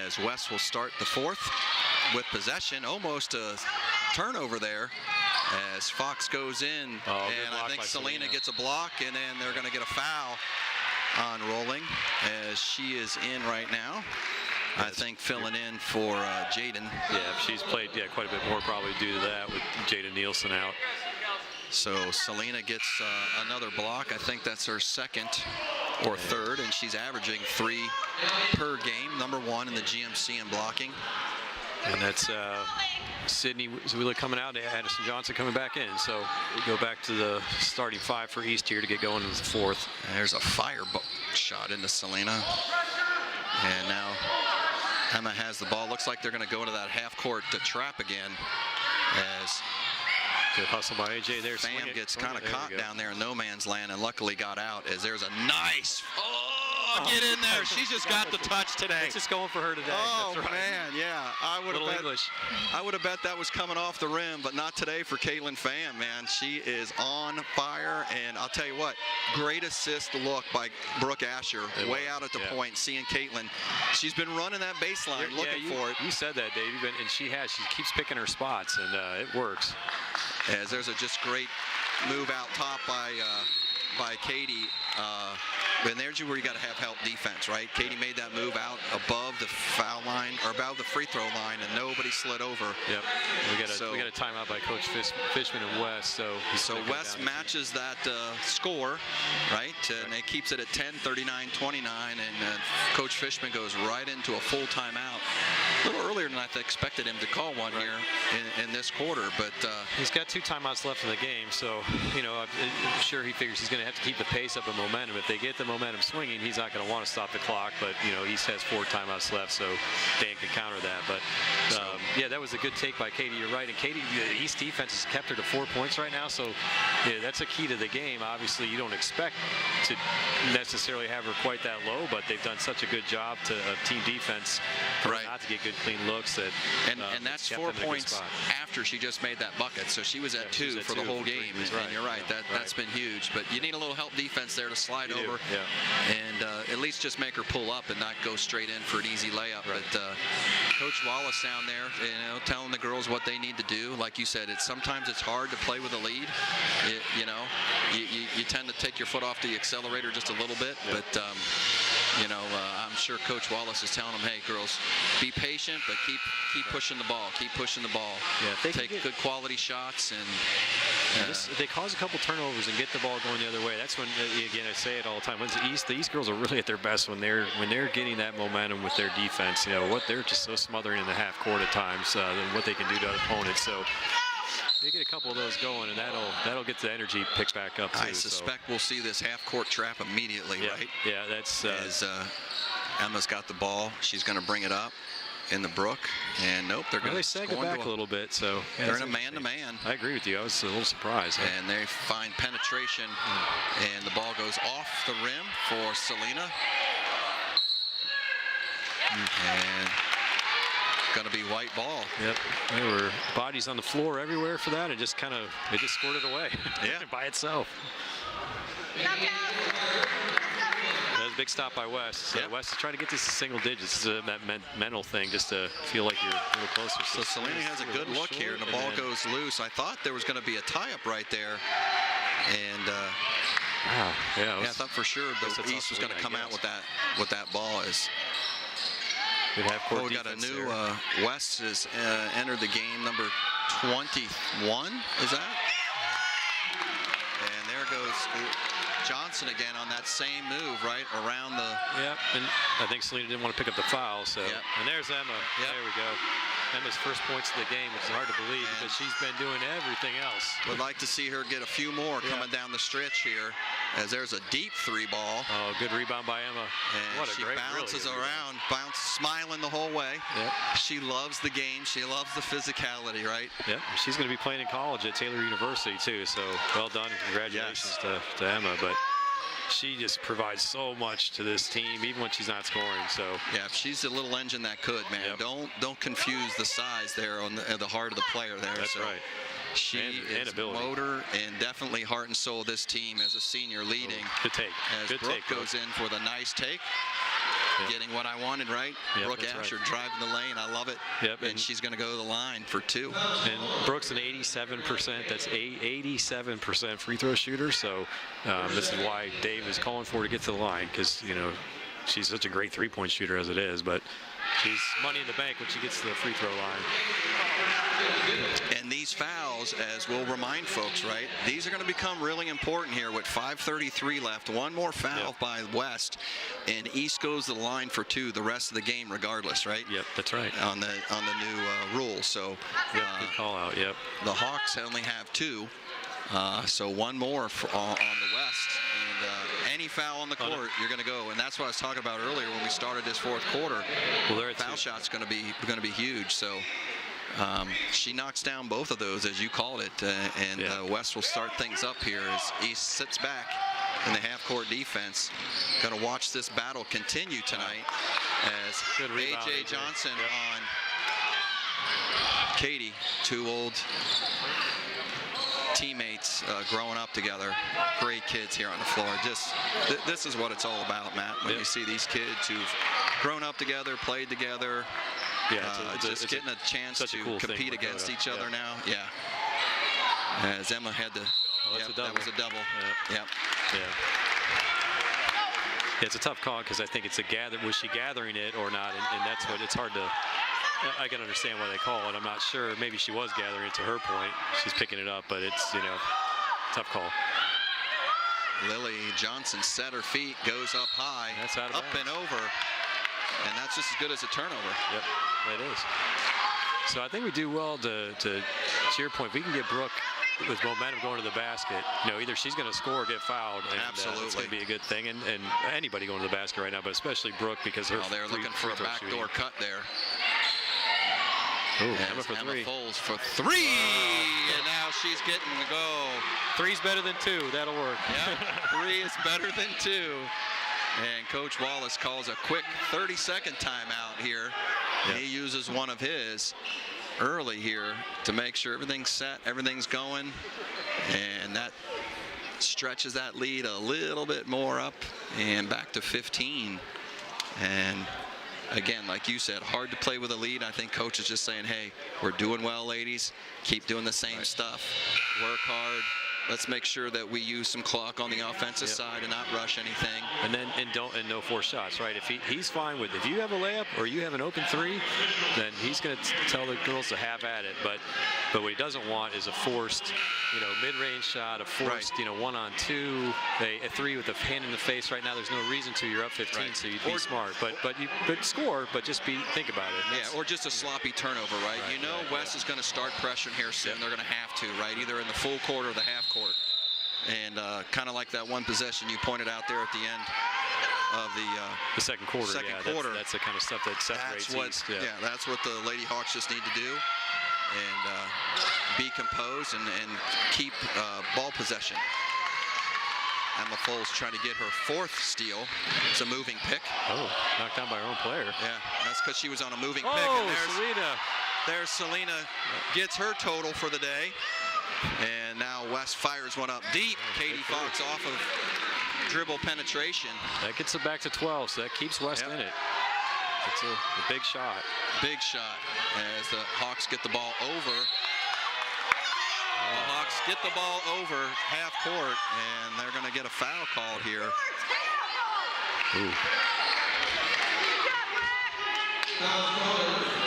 As West will start the fourth with possession, almost a turnover there as Fox goes in, and I think Selena gets a block, and then they're going to get a foul on Rolling as she is in right now. I think filling in for Jaden. Yeah, she's played quite a bit more probably due to that with Jaden Nielsen out. So Selena gets another block. I think that's her second or third, and she's averaging 3 per game, #1 in the GMC in blocking. And that's Sydney Zwila coming out, Addison Johnson coming back in. So we go back to the starting 5 for East here to get going in the fourth. There's a fire shot into Selena. And now Emma has the ball. Looks like they're going to go to that half court to trap again as good hustle by AJ there. Sam gets kind of caught down there in no man's land and luckily got out as there's a nice. Get in there. She's just got the touch today. It's just going for her today. Oh, that's right. Man, yeah. I would have bet that was coming off the rim, but not today for Caitlin Pham, man. She is on fire, and I'll tell you what, great assist look by Brooke Asher, way out at the point, seeing Caitlin. She's been running that baseline, looking for it. You said that, Dave, and she keeps picking her spots, and it works. As there's a just great move out top by Katie. And there's where you got to have help defense, right? Katie made that move out above the foul line or above the free throw line, and nobody slid over. Yep. We got a timeout by Coach Fishman and West. So West matches that score, right? And it keeps it at 10, 39-29, and Coach Fishman goes right into a full timeout. A little earlier than I expected him to call one here in this quarter, but he's got 2 timeouts left in the game, so I'm sure he figures he's going to have to keep the pace up and momentum. If they get the momentum swinging, he's not going to want to stop the clock, but East has 4 timeouts left, so Dan can counter that. But that was a good take by Katie. You're right, and Katie, the East defense has kept her to 4 points right now, so that's a key to the game. Obviously, you don't expect to necessarily have her quite that low, but they've done such a good job of team defense not to get good clean looks that and that's 4 points after she just made that bucket, so she was at 2 for the whole game. And you're right, that's been huge, but you need a little help defense there to slide over and at least just make her pull up and not go straight in for an easy layup. But Coach Wallace down there, telling the girls what they need to do. Like you said, sometimes it's hard to play with a lead. You tend to take your foot off the accelerator just a little bit, but I'm sure Coach Wallace is telling them, hey, girls, be patient, but keep pushing the ball. Keep pushing the ball. Yeah, take good quality shots. And if they cause a couple turnovers and get the ball going the other way, that's when, again, I say it all the time, when the East girls are really at their best when they're getting that momentum with their defense. What they're just so smothering in the half court at times than what they can do to other opponents. So they get a couple of those going, and that'll get the energy picked back up too. I suspect we'll see this half-court trap immediately, right? Yeah, that's as Emma's got the ball, she's going to bring it up in the brook, and nope, they're going to sag it back a little bit. So they're in a man-to-man. I agree with you. I was a little surprised. And they find penetration, and the ball goes off the rim for Selena. And Going to be white ball. Yep. There were bodies on the floor everywhere for that, and just kind of they just scored it away. Yeah. By itself. That was a big stop by West. So West is trying to get this to single digits. It's that mental thing, just to feel like you're a little closer. So Selena has a good look here, and the ball goes loose. I thought there was going to be a tie-up right there, and I thought for sure the East was going to come out with that ball. Good half-court we got a defense new there. West has entered the game, number 21. Is that? And there goes Johnson again on that same move, right around the. Yep, and I think Selena didn't want to pick up the foul, so. Yep. And there's Emma. Yep. There we go. Emma's first points of the game, which is hard to believe because she's been doing everything else. Would like to see her get a few more coming down the stretch here, as there's a deep three ball. Oh, good rebound by Emma. And what a she great, bounces really around, smiling the whole way. Yep. She loves the game. She loves the physicality, right? Yep. She's going to be playing in college at Taylor University too. So well done and congratulations to Emma. But she just provides so much to this team, even when she's not scoring. So yeah, she's a little engine that could, man. Yep. Don't confuse the size there on the heart of the player there. That's right. She is motor and definitely heart and soul of this team as a senior leading. Good take. As Good Brooke take, goes in for the nice take. Yep. Getting what I wanted, right? Yep, Brooke Asher driving the lane. I love it. Yep. And she's going to go to the line for 2. And Brooke's an 87%. That's 87% free throw shooter. So this is why Dave is calling for her to get to the line, because she's such a great three-point shooter as it is. But she's money in the bank when she gets to the free throw line. And these fouls, as we'll remind folks, right, these are going to become really important here with 5:33 left. One more foul by West, and East goes to the line for 2 the rest of the game regardless, right? Yep, that's right. On the new rule. So good call out, yep. The Hawks only have 2. So one more on the West, and any foul on the court, you're going to go, and that's what I was talking about earlier when we started this fourth quarter. Well, foul shot's going to be huge. So she knocks down both of those, as you called it, and West will start things up here as East sits back in the half-court defense. Going to watch this battle continue tonight as A.J. Johnson on Katie, 2 old teammates growing up together, great kids here on the floor. Just this is what it's all about, Matt, when you see these kids who've grown up together, played together, just getting a chance to compete against each other now. As Emma had to, that was a double. It's a tough call because I think it's was she gathering it or not, and that's what it's hard to. I can understand why they call it. I'm not sure. Maybe she was gathering it to her point. She's picking it up, but it's, tough call. Lily Johnson set her feet, goes up high, that's out of up bounds. And over, and that's just as good as a turnover. Yep, it is. So I think we do well to your point. If we can get Brooke with momentum going to the basket, either she's going to score or get fouled. And, absolutely. It's going to be a good thing. And anybody going to the basket right now, but especially Brooke, because they're looking for a backdoor cut there. Ooh, Emma for 3. Folds for 3, and now she's getting the go. 3's better than 2. That'll work. Yeah, 3 is better than 2. And Coach Wallace calls a quick 30-second timeout here. And he uses one of his early here to make sure everything's set, everything's going, and that stretches that lead a little bit more up and back to 15. And again, like you said, hard to play with a lead. I think Coach is just saying, hey, we're doing well, ladies. Keep doing the same stuff. Work hard. Let's make sure that we use some clock on the offensive side and not rush anything. And no forced shots, right? If he's fine with, if you have a layup or you have an open 3, then he's going to tell the girls to have at it. But what he doesn't want is a forced, mid-range shot, a forced, 1-on-2, a 3 with a hand in the face. Right now, there's no reason to. You're up 15, so you'd be smart. But score, but just think about it. Or just a sloppy turnover, right? West is going to start pressuring here soon. They're going to have to, right? Either in the full court or the half court. And kind of like that one possession you pointed out there at the end of the second quarter. That's the kind of stuff that separates East. That's what the Lady Hawks just need to do, and be composed and keep ball possession. Emma Foles trying to get her 4th steal. It's a moving pick. Oh, knocked down by her own player. Yeah, that's because she was on a moving pick. Oh, And Selena. there's Selena gets her total for the day. And now West fires one up deep. Katie Fox off of dribble penetration. That gets it back to 12, so that keeps West in it. It's a big shot. Big shot as the Hawks get the ball over. The Hawks get the ball over half court, and they're going to get a foul called here. Ooh.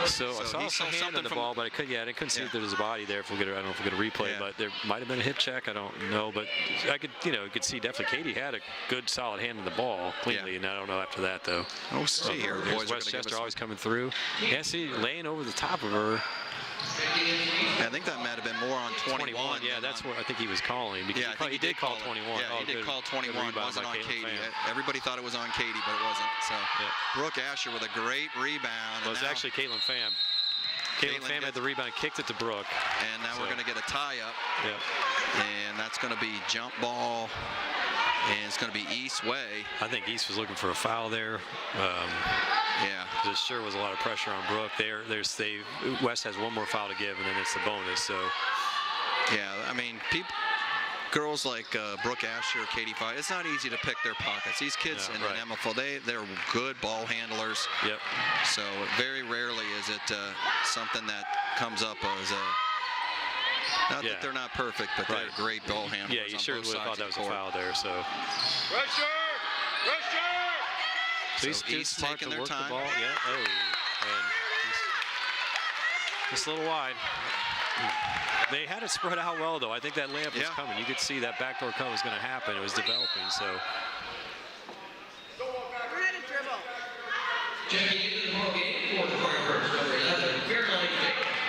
So I saw some hand on the ball, but I couldn't see if there was a body there. I don't know if we're going to replay, but there might have been a hip check. I don't know, but I could, could see definitely Katie had a good, solid hand on the ball cleanly, and I don't know after that though. Oh, see here, boys. Westchester always coming through. Yeah, see, laying over the top of her. I think that might have been more on 21. Yeah, that's what I think he was calling. Because he did call 21. Yeah, he did call 21. It wasn't on Katie. Everybody thought it was on Katie, but it wasn't. So Brooke Asher with a great rebound. Well, it was actually Caitlin Pham. Caitlin Pham had the rebound, kicked it to Brooke. And now we're going to get a tie-up. Yep. And that's going to be jump ball. And it's going to be East way. I think East was looking for a foul there. Yeah. There sure was a lot of pressure on Brooke. West has one more foul to give, and then it's the bonus. So. Yeah, I mean, girls like Brooke Asher, Katie Fox, it's not easy to pick their pockets. These kids and Emma Foles, they're good ball handlers. Yep. So very rarely is it something that comes up as a. Not that they're not perfect, but they're great ball handlers. Yeah, you sure would have thought that was a foul there. So. Pressure! So East taking their time. The ball. Yeah. Oh, and just a little wide. They had it spread out well, though. I think that layup was coming. You could see that backdoor cut was going to happen. It was developing. So. Ready to dribble. Checking into the ball game for the Firebirds, number 11,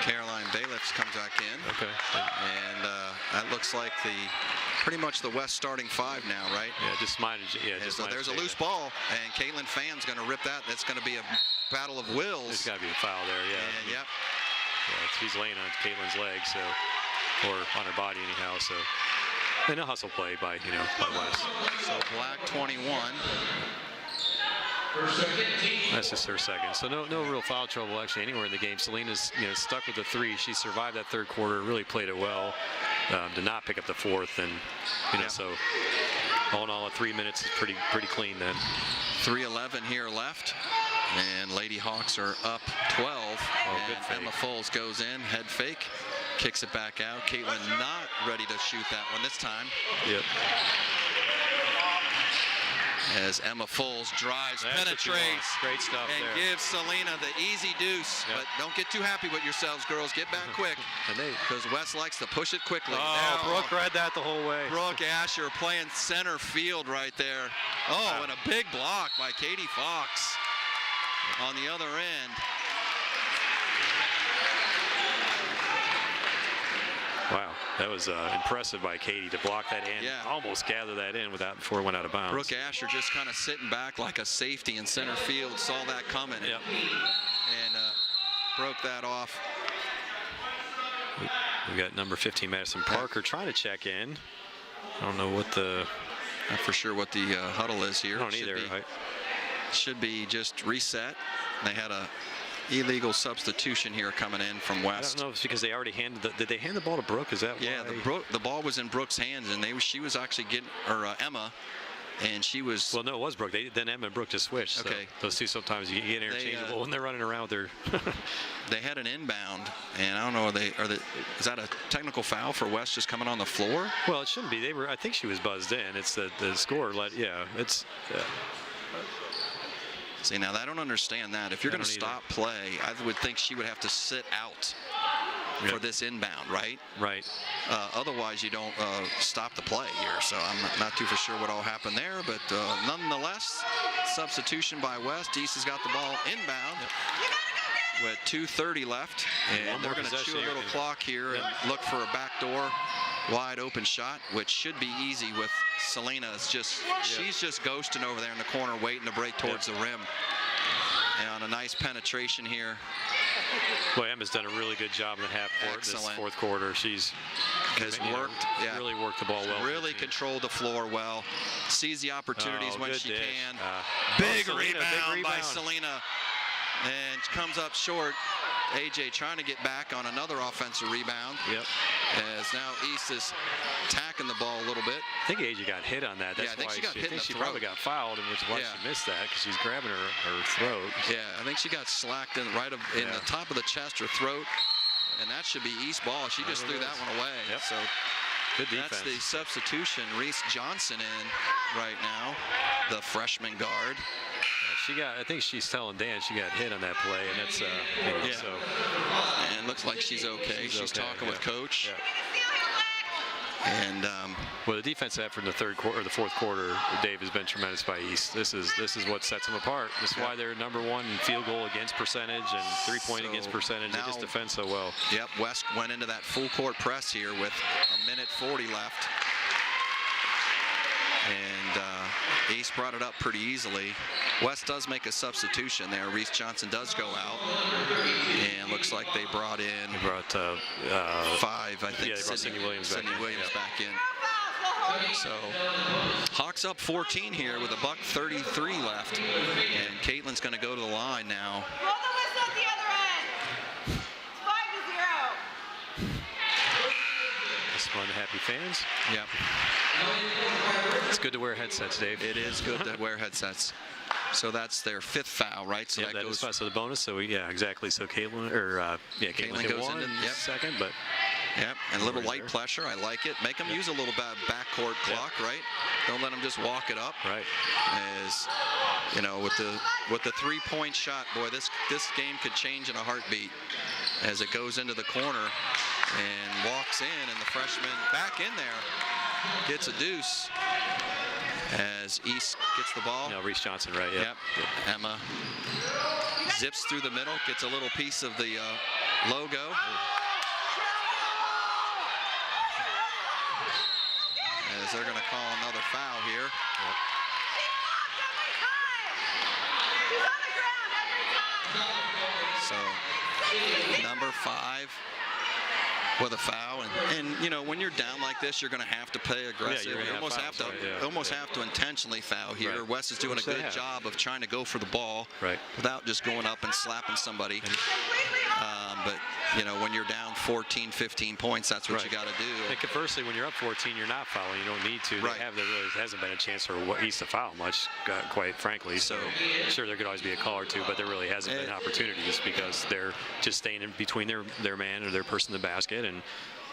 Caroline Bailiffs comes back in. Okay. And that looks like pretty much the West starting 5 now, right? Yeah, just minus. Yeah, just so there's a loose ball, and Caitlin Pham's going to rip that. That's going to be a battle of wills. There's got to be a foul there, yeah. And, yep. Yeah, she's laying on Caitlin's leg, so, or on her body anyhow. So, and a hustle play by West. So Black 21. That's just her second. So no real foul trouble actually anywhere in the game. Selena's stuck with the 3. She survived that third quarter. Really played it well. Did not pick up the 4th, and so all in all, 3 minutes is pretty clean then. 3:11 here left, and Lady Hawks are up 12. Oh, good fake. Emma Foles goes in, head fake, kicks it back out. Caitlin not ready to shoot that one this time. Yep. As Emma Foles drives, penetrates, great stuff and there. gives Selena the easy deuce. But don't get too happy with yourselves, girls. Get back quick, because West likes to push it quickly. Oh, now, Brooke read that the whole way. Brooke Asher playing center field right there. Oh, and a big block by Katie Fox on the other end. Wow, that was impressive by Katie to block that in, almost gather that in before it went out of bounds. Brooke Asher just kind of sitting back like a safety in center field, saw that coming, and broke that off. We got number 15, Madison Parker, trying to check in. I don't know what not for sure what the huddle is here. I don't either. Should be just reset. They had a illegal substitution here coming in from West. I don't know if it's because they already did they hand the ball to Brooke? Is that why? The ball was in Brooke's hands, and she was actually getting, or Emma, and she was. Well, no, it was Brooke. Then Emma and Brooke just switched. Okay. So those two sometimes you get interchangeable when they're running around there. They had an inbound, and I don't know. Is that a technical foul for West just coming on the floor? Well, it shouldn't be. I think she was buzzed in. It's the score. It's. See, now I don't understand that. If you're going to stop play, I would think she would have to sit out for this inbound, right? Right. Otherwise, you don't stop the play here. So I'm not too for sure what all happened there. But nonetheless, substitution by West. East has got the ball inbound with 2:30 left. And they're going to chew a little clock here and look for a backdoor wide open shot, which should be easy with Selena. She's just ghosting over there in the corner, waiting to break towards the rim. And on a nice penetration here. Boy, Emma's done a really good job in the half court this fourth quarter. She's has worked. Yeah, really worked the ball well. Really controlled the floor well. Sees the opportunities when she can. Big rebound by Selena, and comes up short. AJ trying to get back on another offensive rebound. Yep. As now East is attacking the ball a little bit. I think AJ got hit on that. That's I think why she got hit in the she throat. probably got fouled, and which is why she missed that, because she's grabbing her throat. Yeah, I think she got slacked in the top of the chest or throat, and that should be East ball. She just threw that one away. Yep. So good defense. that's the substitution. Reese Johnson in right now, the freshman guard. I think she's telling Dan she got hit on that play, and that's so. And looks like she's okay. She's okay, talking with coach. Yeah. And well, the defense effort in the third quarter or the fourth quarter, Dave, has been tremendous by East. This is what sets them apart. This is why they're number one in field goal against percentage and 3-point against percentage. They just defend so well. Yep, West went into that full court press here with a minute 40 left. And East brought it up pretty easily. West does make a substitution there. Reese Johnson does go out, and looks like they brought 5, I think. Yeah, they brought Sydney Williams back in. So Hawks up 14 here with $1:33 left, and Caitlin's going to go to the line now. Blow the whistle at the other end. It's 5-0. That's one of the happy fans. Yep. It's good to wear headsets, Dave. It is good to wear headsets. So that's their 5th foul, right? So that goes. So the bonus. So exactly. So Caitlin Caitlin goes in into second, but. Yep, and a little light pressure. I like it. Make them use a little backcourt clock, right? Don't let them just walk it up. Right. As you know, with the 3-point shot, boy, this game could change in a heartbeat. As it goes into the corner and walks in, and the freshman back in there gets a deuce. As East gets the ball. No, Reese Johnson, right? Yep. Emma zips through the middle, gets a little piece of the logo. As they're going to call another foul here. Yep. So number 5 with a foul, and you know, when you're down like this, you're going to have to play aggressive. Yeah, you almost have to intentionally foul here. Right. West is doing a good job of trying to go for the ball without just going up and slapping somebody. But you know, when you're down 14, 15 points, that's what you got to do. And conversely, when you're up 14, you're not fouling. You don't need to. There really hasn't been a chance for East to foul much, quite frankly. So sure, there could always be a call or two, but there really hasn't been opportunities because they're just staying in between their man or their person in the basket, and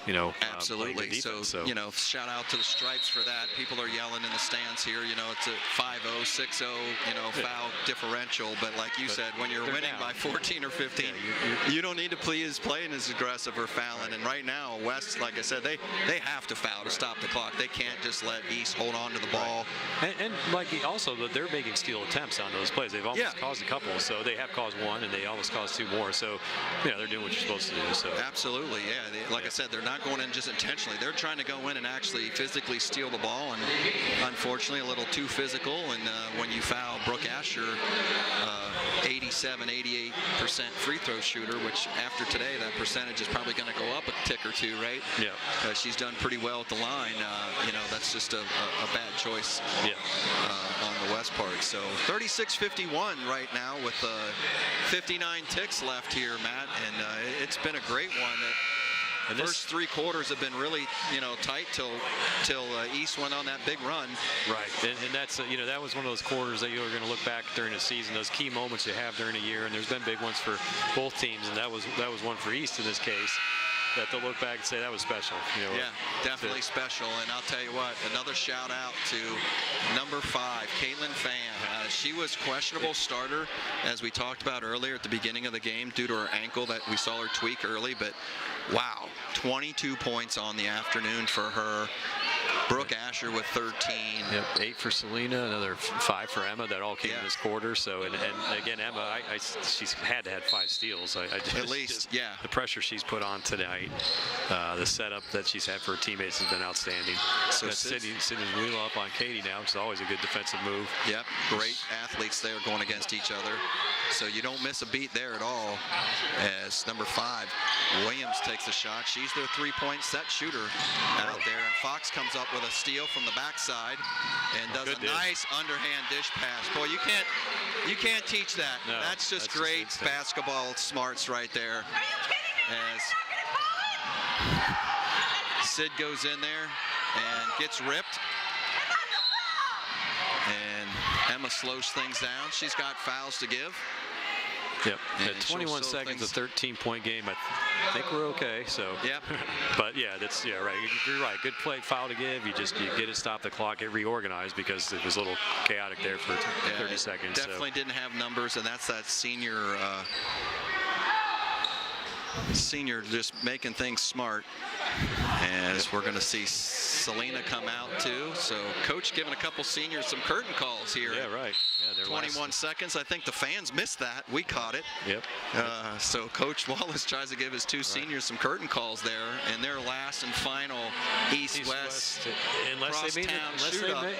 you know, absolutely. Defense, so you know, shout out to the Stripes for that. People are yelling in the stands here. You know, it's a 5-0, 6-0, you know, foul differential. But like you said, when you're winning by 14 or 15, you don't need to please playing as aggressive or fouling. And right now, West, like I said, they have to foul to stop the clock. They can't just let East hold on to the ball. And like also, they're making steal attempts on those plays. They've almost caused a couple. So they have caused one, and they almost caused 2 more. So you know, they're doing what you're supposed to do. So absolutely, yeah. Like I said, they're not going in just intentionally. They're trying to go in and actually physically steal the ball, and unfortunately a little too physical. And when you foul Brooke Asher, 87-88% free throw shooter, which after today that percentage is probably going to go up a tick or 2, right? Yeah. She's done pretty well at the line. You know, that's just a bad choice on the West part. So 36-51 right now with 59 ticks left here, Matt, and it's been a great one. The first 3 quarters have been really, you know, tight till East went on that big run. Right, and that's you know, that was one of those quarters that you're going to look back during the season, those key moments you have during a year, and there's been big ones for both teams, and that was one for East in this case. That they'll look back and say that was special. You know, yeah, definitely special. And I'll tell you what, another shout out to number 5, Caitlin Fan. She was questionable starter, as we talked about earlier at the beginning of the game, due to her ankle that we saw her tweak early. But wow, 22 points on the afternoon for her. Brooke Asher with 13. Yep, 8 for Selena, another 5 for Emma. That all came in this quarter. So, and again, Emma, she's had to have 5 steals. At least, yeah. The pressure she's put on tonight, the setup that she's had for her teammates has been outstanding. So Sydney's wheel up on Katie now, which is always a good defensive move. Yep, great athletes there going against each other. So you don't miss a beat there at all. As number 5, Williams takes the shot. She's their 3-point set shooter out there. And Fox comes up with a steal from the backside and does a nice underhand dish pass. Boy, you can't teach that. No, that's just great basketball smarts right there. As Sid goes in there and gets ripped. And Emma slows things down. She's got fouls to give. Yep. At 21 seconds, a 13-point game. I think we're okay. So. Yep. But yeah, right. You're right. Good play, foul to give. You get it, stop the clock, get reorganized because it was a little chaotic there for 30 seconds. Definitely didn't have numbers, and that's that senior just making things smart. As we're going to see Selena come out too. So coach giving a couple seniors some curtain calls here. Yeah, right. Yeah, 21 seconds. I think the fans missed that. We caught it. Yep. So Coach Wallace tries to give his 2 seniors some curtain calls there in their last and final East-West unless they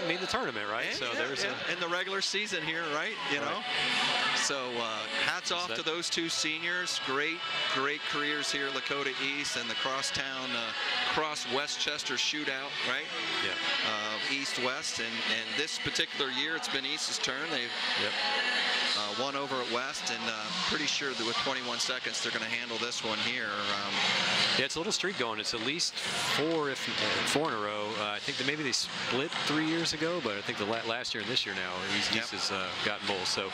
made the tournament, right? And so there's in the regular season here, right? You know. So hats off to those 2 seniors. Great careers here at Lakota East and the crosstown cross-Westchester shootout, right? Yeah. East-West, and this particular year it's been East's turn. They've won over at West, and pretty sure that with 21 seconds they're going to handle this one here. Yeah, it's a little streak going. It's at least 4 in a row. I think that maybe they split 3 years ago, but I think the last year and this year now, East has gotten both. So,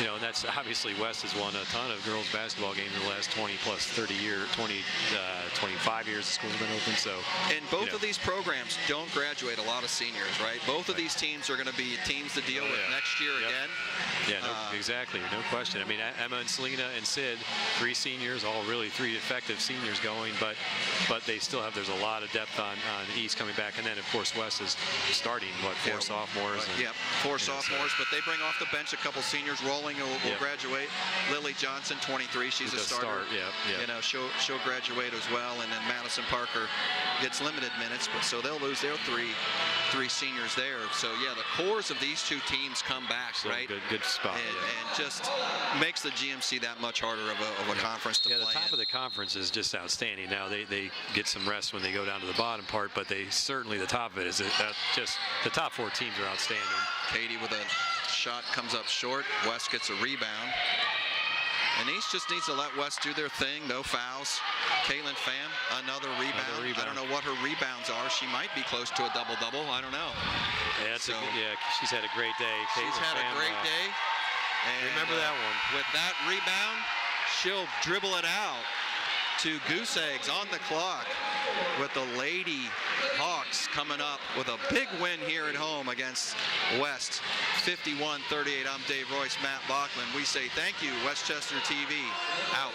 you know, and that's obviously West has won a ton of girls basketball games in the last 20 plus 30 years, 25 years the school's been open. So, and both of these programs don't graduate a lot of seniors, right? Both of these teams are going to be teams to deal with next year again. Yeah, exactly, no question. I mean, Emma and Selena and Sid, 3 seniors, all really 3 effective seniors going, but they still have, there's a lot of depth on East coming back, and then of course West is starting 4 sophomores. And, 4 sophomores, but they bring off the bench a couple seniors. Rolling will graduate. Lily Johnson, 23, she's a starter. You know, she'll graduate as well, and then Madison Parker gets limited minutes, but so they'll lose their 3 seniors there. So yeah, the cores of these 2 teams come back, so right? Good spot. And just makes the GMC that much harder of a conference to play. Yeah, the top of the conference is just outstanding. Now they get some rest when they go down to the bottom part, but they certainly, the top of it is just the top 4 teams are outstanding. Katie with a shot comes up short. West gets a rebound. And East just needs to let West do their thing. No fouls. Caitlin Pham, another rebound. I don't know what her rebounds are. She might be close to a double-double. I don't know. Yeah, she's had a great day. She's had a great day. And remember that one. With that rebound, she'll dribble it out to Goose Eggs on the clock with the Lady Hawks coming up with a big win here at home against West. 51-38. I'm Dave Royce, Matt Bachman. We say thank you, Westchester TV. Out.